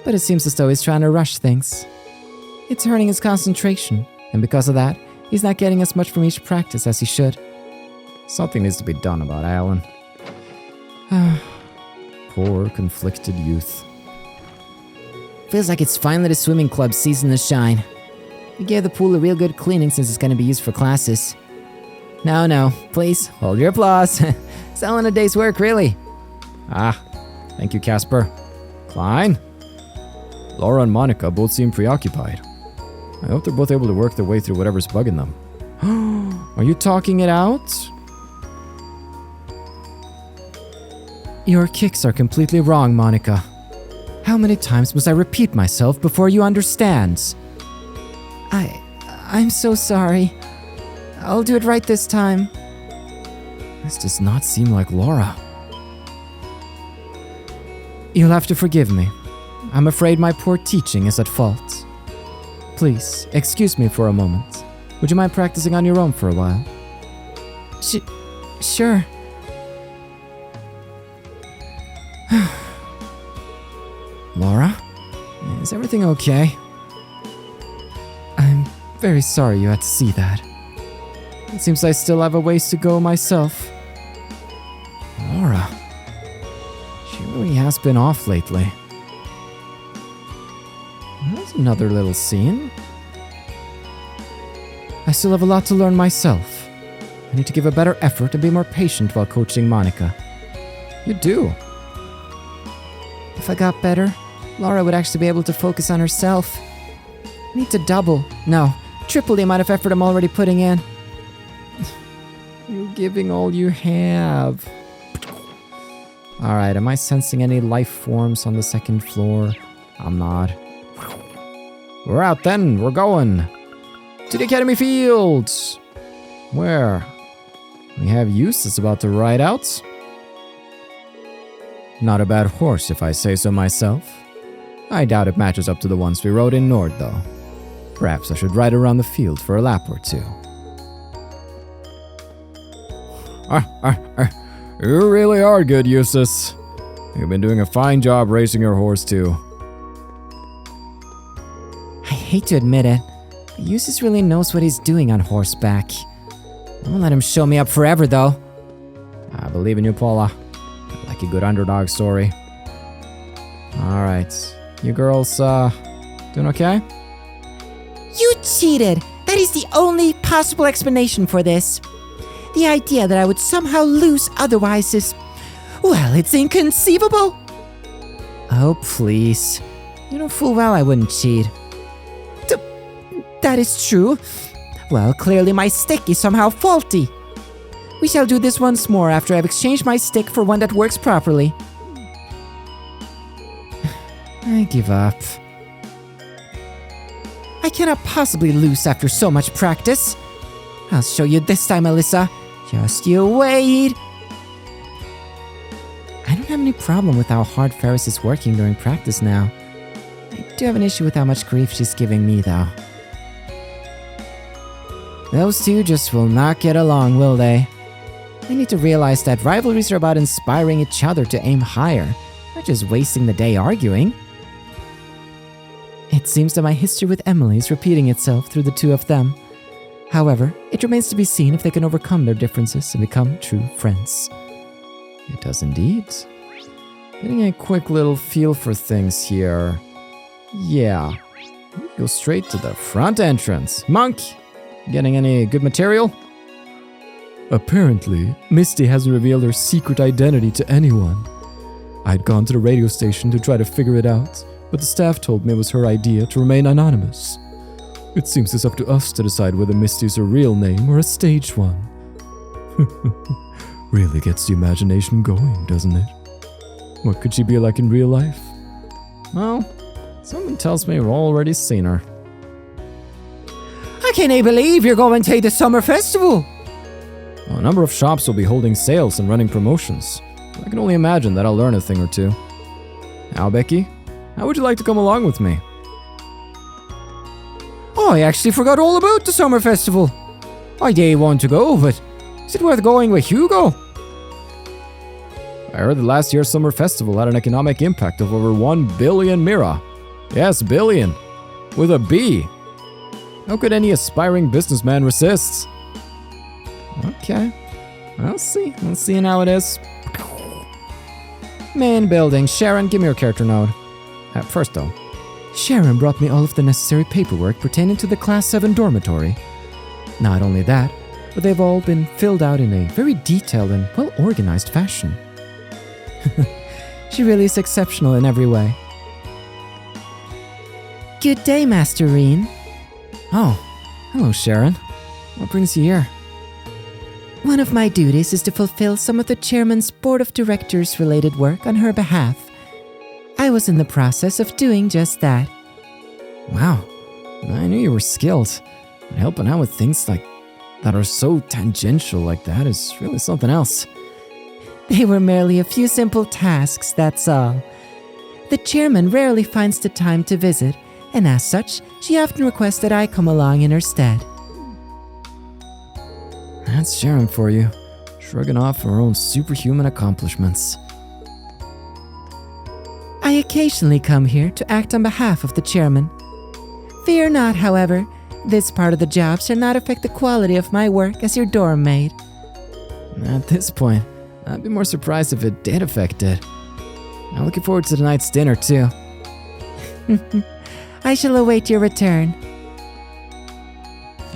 but it seems as though he's trying to rush things. It's hurting his concentration, and because of that, he's not getting as much from each practice as he should. Something needs to be done about Alan. Poor, conflicted youth. Feels like it's finally the swimming club's season to shine. We gave the pool a real good cleaning since it's going to be used for classes. No, please, hold your applause. Selling a day's work, really. Thank you, Casper. Klein? Laura and Monica both seem preoccupied. I hope they're both able to work their way through whatever's bugging them. Are you talking it out? Your kicks are completely wrong, Monica. How many times must I repeat myself before you understand? I'm so sorry. I'll do it right this time. This does not seem like Laura. You'll have to forgive me. I'm afraid my poor teaching is at fault. Please, excuse me for a moment. Would you mind practicing on your own for a while? Sure. Laura? Is everything okay? I'm very sorry you had to see that. It seems I still have a ways to go myself. Laura. She really has been off lately. There's another little scene. I still have a lot to learn myself. I need to give a better effort and be more patient while coaching Monica. You do. If I got better, Laura would actually be able to focus on herself. I need to triple the amount of effort I'm already putting in. You're giving all you have. Alright, am I sensing any life forms on the second floor? I'm not. We're out then, we're going. To the Academy Fields! Where? We have Eustace about to ride out. Not a bad horse, if I say so myself. I doubt it matches up to the ones we rode in Nord, though. Perhaps I should ride around the field for a lap or two. You really are good, Eustace. You've been doing a fine job racing your horse, too. I hate to admit it, but Eustace really knows what he's doing on horseback. I won't let him show me up forever, though. I believe in you, Paula. I like a good underdog story. Alright. You girls, doing okay? You cheated! That is the only possible explanation for this. The idea that I would somehow lose otherwise is... well, it's inconceivable! Oh, please. You know full well I wouldn't cheat. That is true. Well, clearly my stick is somehow faulty. We shall do this once more after I've exchanged my stick for one that works properly. I give up. I cannot possibly lose after so much practice. I'll show you this time, Alyssa. Just you wait. I don't have any problem with how hard Ferris is working during practice now. I do have an issue with how much grief she's giving me, though. Those two just will not get along, will they? They need to realize that rivalries are about inspiring each other to aim higher, not just wasting the day arguing. It seems that my history with Emily is repeating itself through the two of them. However, it remains to be seen if they can overcome their differences and become true friends. It does indeed. Getting a quick little feel for things here. Yeah. Go straight to the front entrance. Monk! Getting any good material? Apparently, Misty hasn't revealed her secret identity to anyone. I'd gone to the radio station to try to figure it out, but the staff told me it was her idea to remain anonymous. It seems it's up to us to decide whether Misty's her real name or a staged one. Really gets the imagination going, doesn't it? What could she be like in real life? Well, something tells me we've already seen her. I can't believe you're going to the summer festival! A number of shops will be holding sales and running promotions. I can only imagine that I'll learn a thing or two. Now, Becky, how would you like to come along with me? Oh, I actually forgot all about the summer festival. I did want to go, but is it worth going with Hugo? I heard that last year's summer festival had an economic impact of over 1 billion mira. Yes, billion. With a B. How could any aspiring businessman resist? Okay. We'll see how it is. Main building. Sharon, give me your character node. First though. Sharon brought me all of the necessary paperwork pertaining to the Class 7 dormitory. Not only that, but they've all been filled out in a very detailed and well-organized fashion. She really is exceptional in every way. Good day, Master Reen. Oh, hello, Sharon. What brings you here? One of my duties is to fulfill some of the chairman's board of directors related work on her behalf. I was in the process of doing just that. Wow, I knew you were skilled at helping out with things like that are so tangential like that is really something else. They were merely a few simple tasks, that's all. The chairman rarely finds the time to visit, and as such, she often requests that I come along in her stead. That's Sharon for you, shrugging off her own superhuman accomplishments. I occasionally come here to act on behalf of the chairman. Fear not, however, this part of the job shall not affect the quality of my work as your dorm maid. At this point, I'd be more surprised if it did affect it. I'm looking forward to tonight's dinner, too. I shall await your return.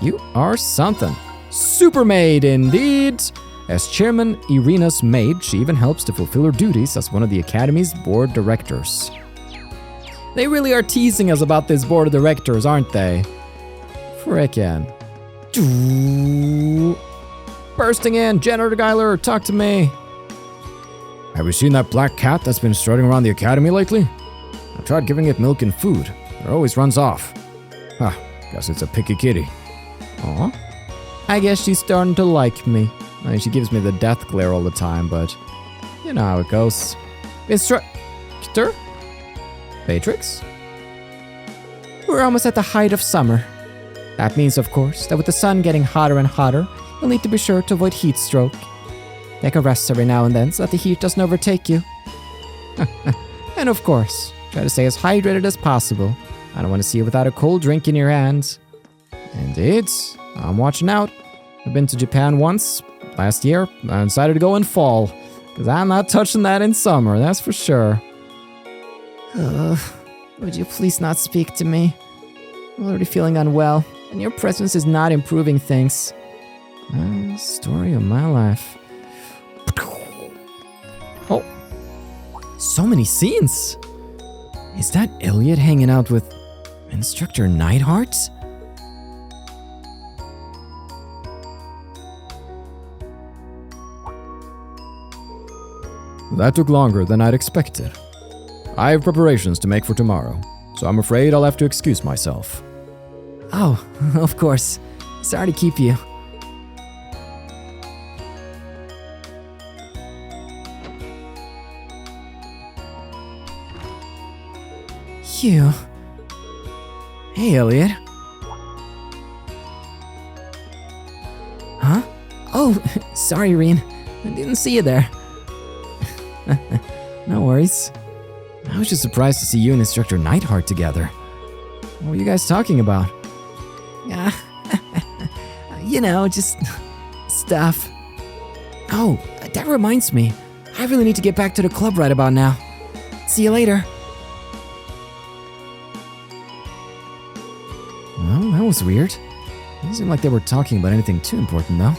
You are something. Super maid, indeed! As Chairman Irina's maid, she even helps to fulfill her duties as one of the Academy's board directors. They really are teasing us about this board of directors, aren't they? Frickin'. Bursting in, Janitor Geiler, talk to me. Have you seen that black cat that's been strutting around the Academy lately? I tried giving it milk and food. It always runs off. Huh, guess it's a picky kitty. Aw. I guess she's starting to like me. I mean, she gives me the death glare all the time, but you know how it goes. Instructor? Matrix? We're almost at the height of summer. That means, of course, that with the sun getting hotter and hotter, you'll need to be sure to avoid heat stroke. Take a rest every now and then so that the heat doesn't overtake you. And of course, try to stay as hydrated as possible. I don't want to see you without a cold drink in your hands. Indeed, I'm watching out. I've been to Japan once, last year. I decided to go in fall, because I'm not touching that in summer, that's for sure. Would you please not speak to me? I'm already feeling unwell, and your presence is not improving things. Story of my life. Oh, so many scenes. Is that Elliot hanging out with Instructor Neidhart? That took longer than I'd expected. I have preparations to make for tomorrow, so I'm afraid I'll have to excuse myself. Oh, of course. Sorry to keep you. You. Hey, Elliot. Huh? Oh, sorry, Reen. I didn't see you there. No worries. I was just surprised to see you and Instructor Neidhart together. What were you guys talking about? You know, just stuff. Oh, that reminds me. I really need to get back to the club right about now. See you later. Well, that was weird. Didn't seem like they were talking about anything too important, though.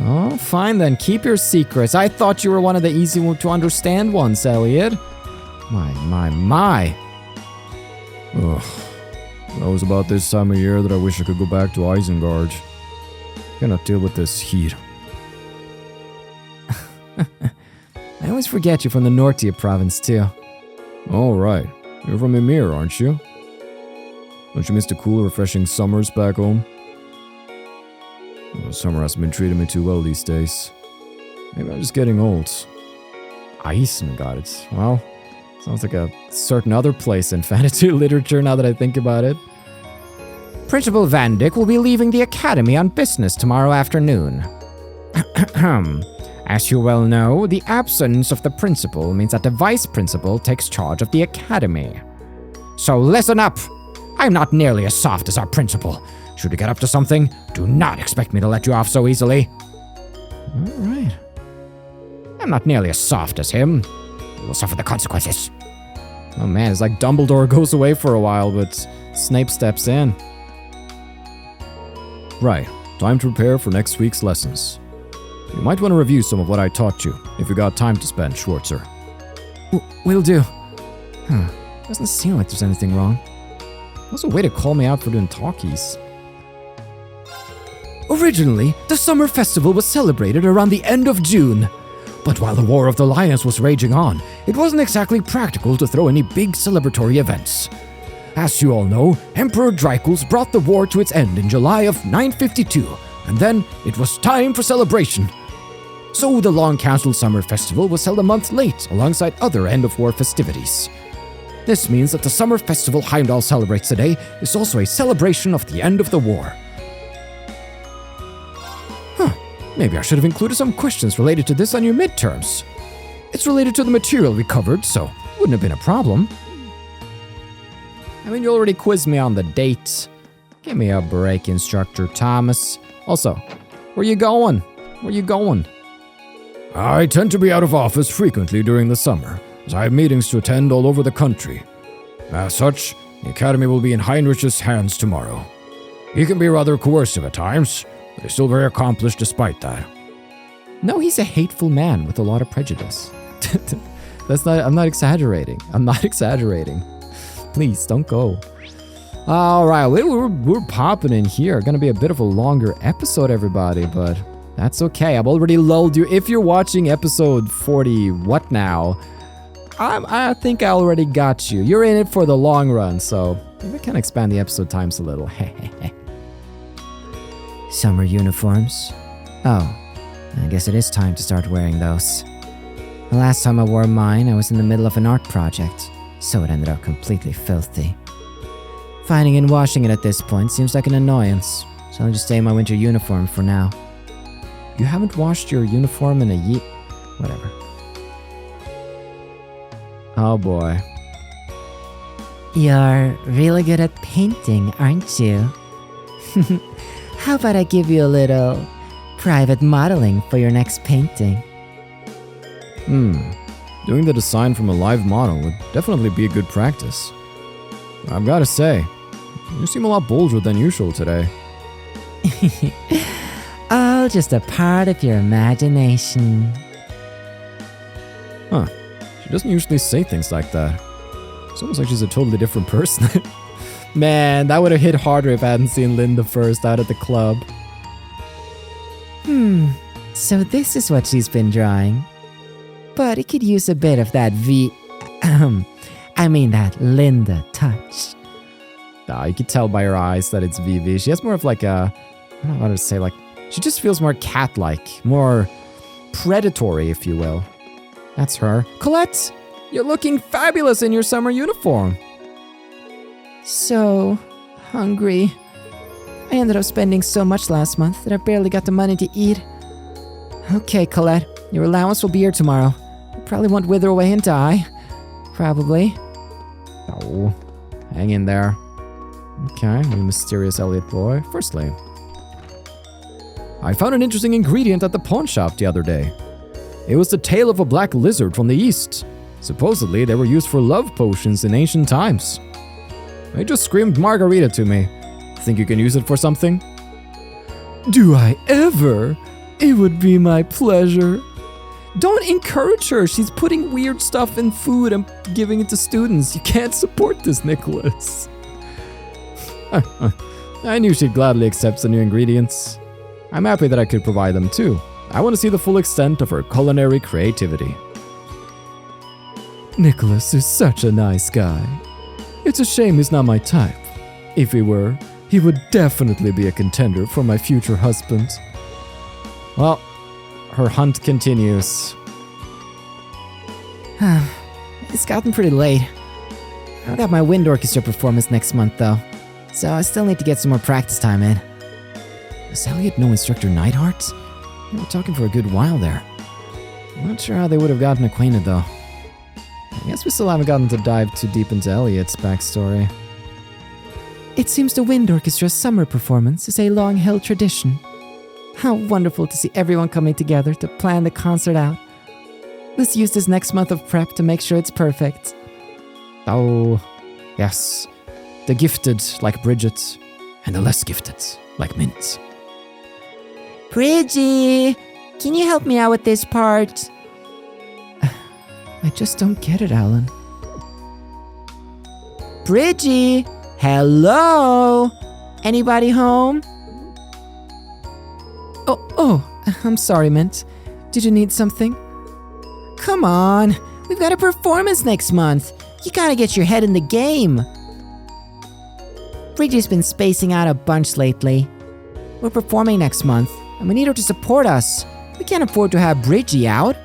Oh, fine then. Keep your secrets. I thought you were one of the easy to understand ones, Elliot. My. Ugh. That was about this time of year that I wish I could go back to Isengard. Cannot deal with this heat. I always forget you're from the Nortia province, too. Oh, right. You're from Ymir, aren't you? Don't you miss the cool, refreshing summers back home? Well, summer hasn't been treating me too well these days. Maybe I'm just getting old. Isengard. Well, sounds like a certain other place in fantasy literature now that I think about it. Principal Van Dyck will be leaving the academy on business tomorrow afternoon. As you well know, the absence of the principal means that the vice principal takes charge of the academy. So listen up! I'm not nearly as soft as our principal. Should you get up to something, do not expect me to let you off so easily. All right. I'm not nearly as soft as him. You will suffer the consequences. Oh man, it's like Dumbledore goes away for a while, but Snape steps in. Right, time to prepare for next week's lessons. You might want to review some of what I taught you, if you got time to spend, Schwarzer. Will do. Doesn't seem like there's anything wrong. What's a way to call me out for doing talkies? Originally, the summer festival was celebrated around the end of June. But while the War of the Lions was raging on, it wasn't exactly practical to throw any big celebratory events. As you all know, Emperor Drykuls brought the war to its end in July of 952, and then it was time for celebration. So the long-cancelled Summer Festival was held a month late alongside other end-of-war festivities. This means that the Summer Festival Heimdall celebrates today is also a celebration of the end of the war. Maybe I should have included some questions related to this on your midterms. It's related to the material we covered, so it wouldn't have been a problem. I mean, you already quizzed me on the date. Give me a break, Instructor Thomas. Also, where you going? Where you going? I tend to be out of office frequently during the summer, as I have meetings to attend all over the country. As such, the Academy will be in Heinrich's hands tomorrow. He can be rather coercive at times, but he's still very accomplished despite that. No, he's a hateful man with a lot of prejudice. I'm not exaggerating. Please, don't go. Alright, we're popping in here. Gonna be a bit of a longer episode, everybody, but that's okay. I've already lulled you. If you're watching episode 40, what now? I think I already got you. You're in it for the long run, so maybe I can expand the episode times a little. Summer uniforms? Oh, I guess it is time to start wearing those. The last time I wore mine, I was in the middle of an art project, so it ended up completely filthy. Finding and washing it at this point seems like an annoyance, so I'll just stay in my winter uniform for now. You haven't washed your uniform in a year? Whatever. Oh boy. You're really good at painting, aren't you? How about I give you a little private modeling for your next painting? Doing the design from a live model would definitely be a good practice. I've gotta say, you seem a lot bolder than usual today. All just a part of your imagination. Huh. She doesn't usually say things like that. It's almost like she's a totally different person. Man, that would have hit harder if I hadn't seen Linda first out at the club. So this is what she's been drawing. But it could use a bit of that that Linda touch. You could tell by her eyes that it's Vivi. She has more of like a, I don't know how to say, like, she just feels more cat-like, more predatory, if you will. That's her. Colette, you're looking fabulous in your summer uniform. So hungry. I ended up spending so much last month that I barely got the money to eat. Okay, Colette, your allowance will be here tomorrow. You probably won't wither away and die. Probably. Oh, hang in there. Okay, you mysterious Elliot boy. Firstly, I found an interesting ingredient at the pawn shop the other day. It was the tail of a black lizard from the east. Supposedly, they were used for love potions in ancient times. They just screamed margarita to me. Think you can use it for something? Do I ever? It would be my pleasure. Don't encourage her. She's putting weird stuff in food and giving it to students. You can't support this, Nicholas. I knew she'd gladly accept the new ingredients. I'm happy that I could provide them too. I want to see the full extent of her culinary creativity. Nicholas is such a nice guy. It's a shame he's not my type. If he were, he would definitely be a contender for my future husband. Well, her hunt continues. It's gotten pretty late. I got my wind orchestra performance next month though, so I still need to get some more practice time in. Does Elliot know Instructor Neidhart? We were talking for a good while there. I'm not sure how they would have gotten acquainted though. I guess we still haven't gotten to dive too deep into Elliot's backstory. It seems the wind orchestra's summer performance is a long-held tradition. How wonderful to see everyone coming together to plan the concert out. Let's use this next month of prep to make sure it's perfect. Oh, yes. The gifted like Bridget, and the less gifted like Mint. Bridgie, can you help me out with this part? I just don't get it, Alan. Bridgie, hello? Anybody home? Oh, I'm sorry, Mint. Did you need something? Come on, we've got a performance next month. You gotta get your head in the game. Bridgie's been spacing out a bunch lately. We're performing next month, and we need her to support us. We can't afford to have Bridgie out.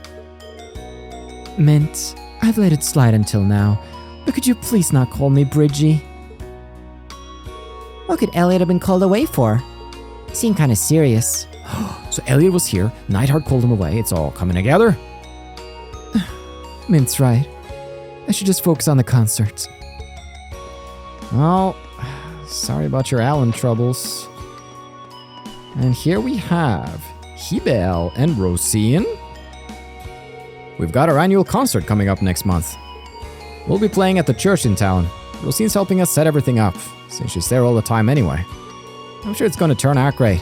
Mint, I've let it slide until now, but could you please not call me Bridgie? What could Elliot have been called away for? He seemed kind of serious. So Elliot was here, Neidhart called him away, it's all coming together. Mint's right. I should just focus on the concert. Well, sorry about your Allen troubles. And here we have Hebel and Rosine. We've got our annual concert coming up next month. We'll be playing at the church in town. Rosine's helping us set everything up, since she's there all the time anyway. I'm sure it's going to turn out great.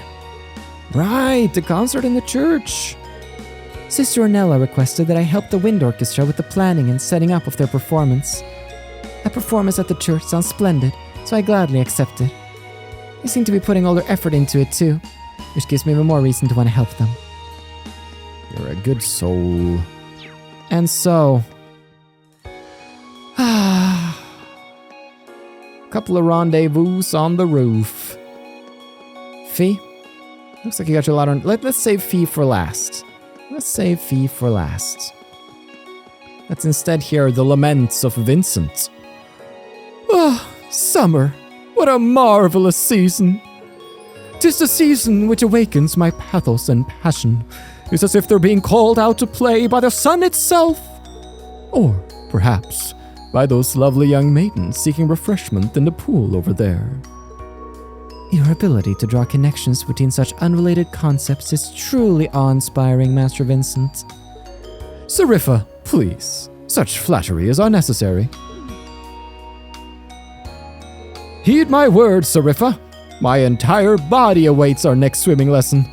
Right, the concert in the church. Sister Ornella requested that I help the wind orchestra with the planning and setting up of their performance. A performance at the church sounds splendid, so I gladly accepted. They seem to be putting all their effort into it too, which gives me even more reason to want to help them. You're a good soul. And so... couple of rendezvous on the roof. Fee? Looks like you got your lot on... Let's save Fee for last. Let's instead hear the laments of Vincent. Ah, summer. What a marvelous season. 'Tis the season which awakens my pathos and passion. It's as if they're being called out to play by the sun itself. Or, perhaps, by those lovely young maidens seeking refreshment in the pool over there. Your ability to draw connections between such unrelated concepts is truly awe-inspiring, Master Vincent. Seriffa, please. Such flattery is unnecessary. Heed my words, Seriffa. My entire body awaits our next swimming lesson.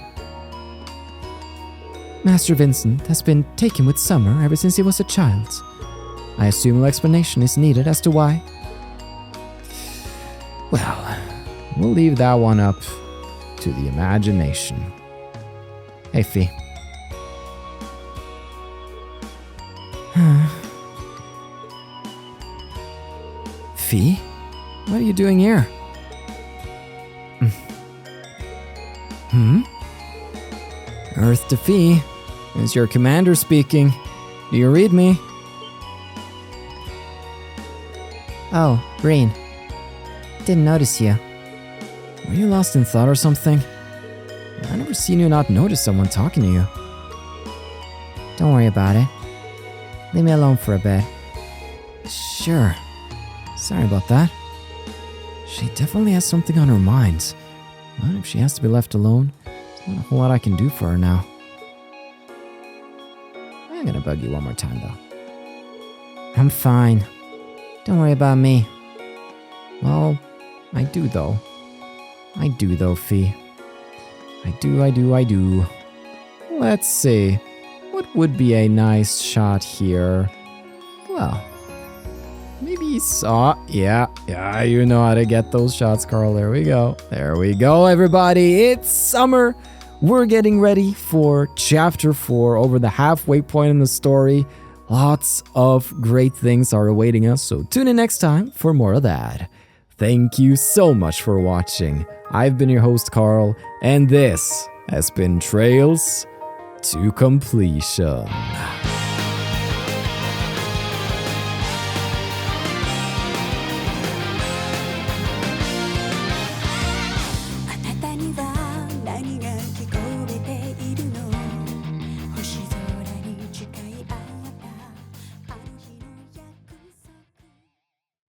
Master Vincent has been taken with Summer ever since he was a child. I assume no explanation is needed as to why. Well, we'll leave that one up to the imagination. Hey, Fee. Fee? What are you doing here? Earth to Fee. Is your commander speaking? Do you read me? Oh, Breen. Didn't notice you. Were you lost in thought or something? I never seen you not notice someone talking to you. Don't worry about it. Leave me alone for a bit. Sure. Sorry about that. She definitely has something on her mind. But if she has to be left alone, there's not a whole lot I can do for her now. I'm gonna bug you one more time, though. I'm fine. Don't worry about me. Well, I do, though. Fee. I do. Let's see. What would be a nice shot here? Well, maybe saw. Yeah, you know how to get those shots, Carl. There we go, everybody. It's summer. We're getting ready for Chapter 4, over the halfway point in the story. Lots of great things are awaiting us, so tune in next time for more of that. Thank you so much for watching. I've been your host, Carl, and this has been Trails to Completion.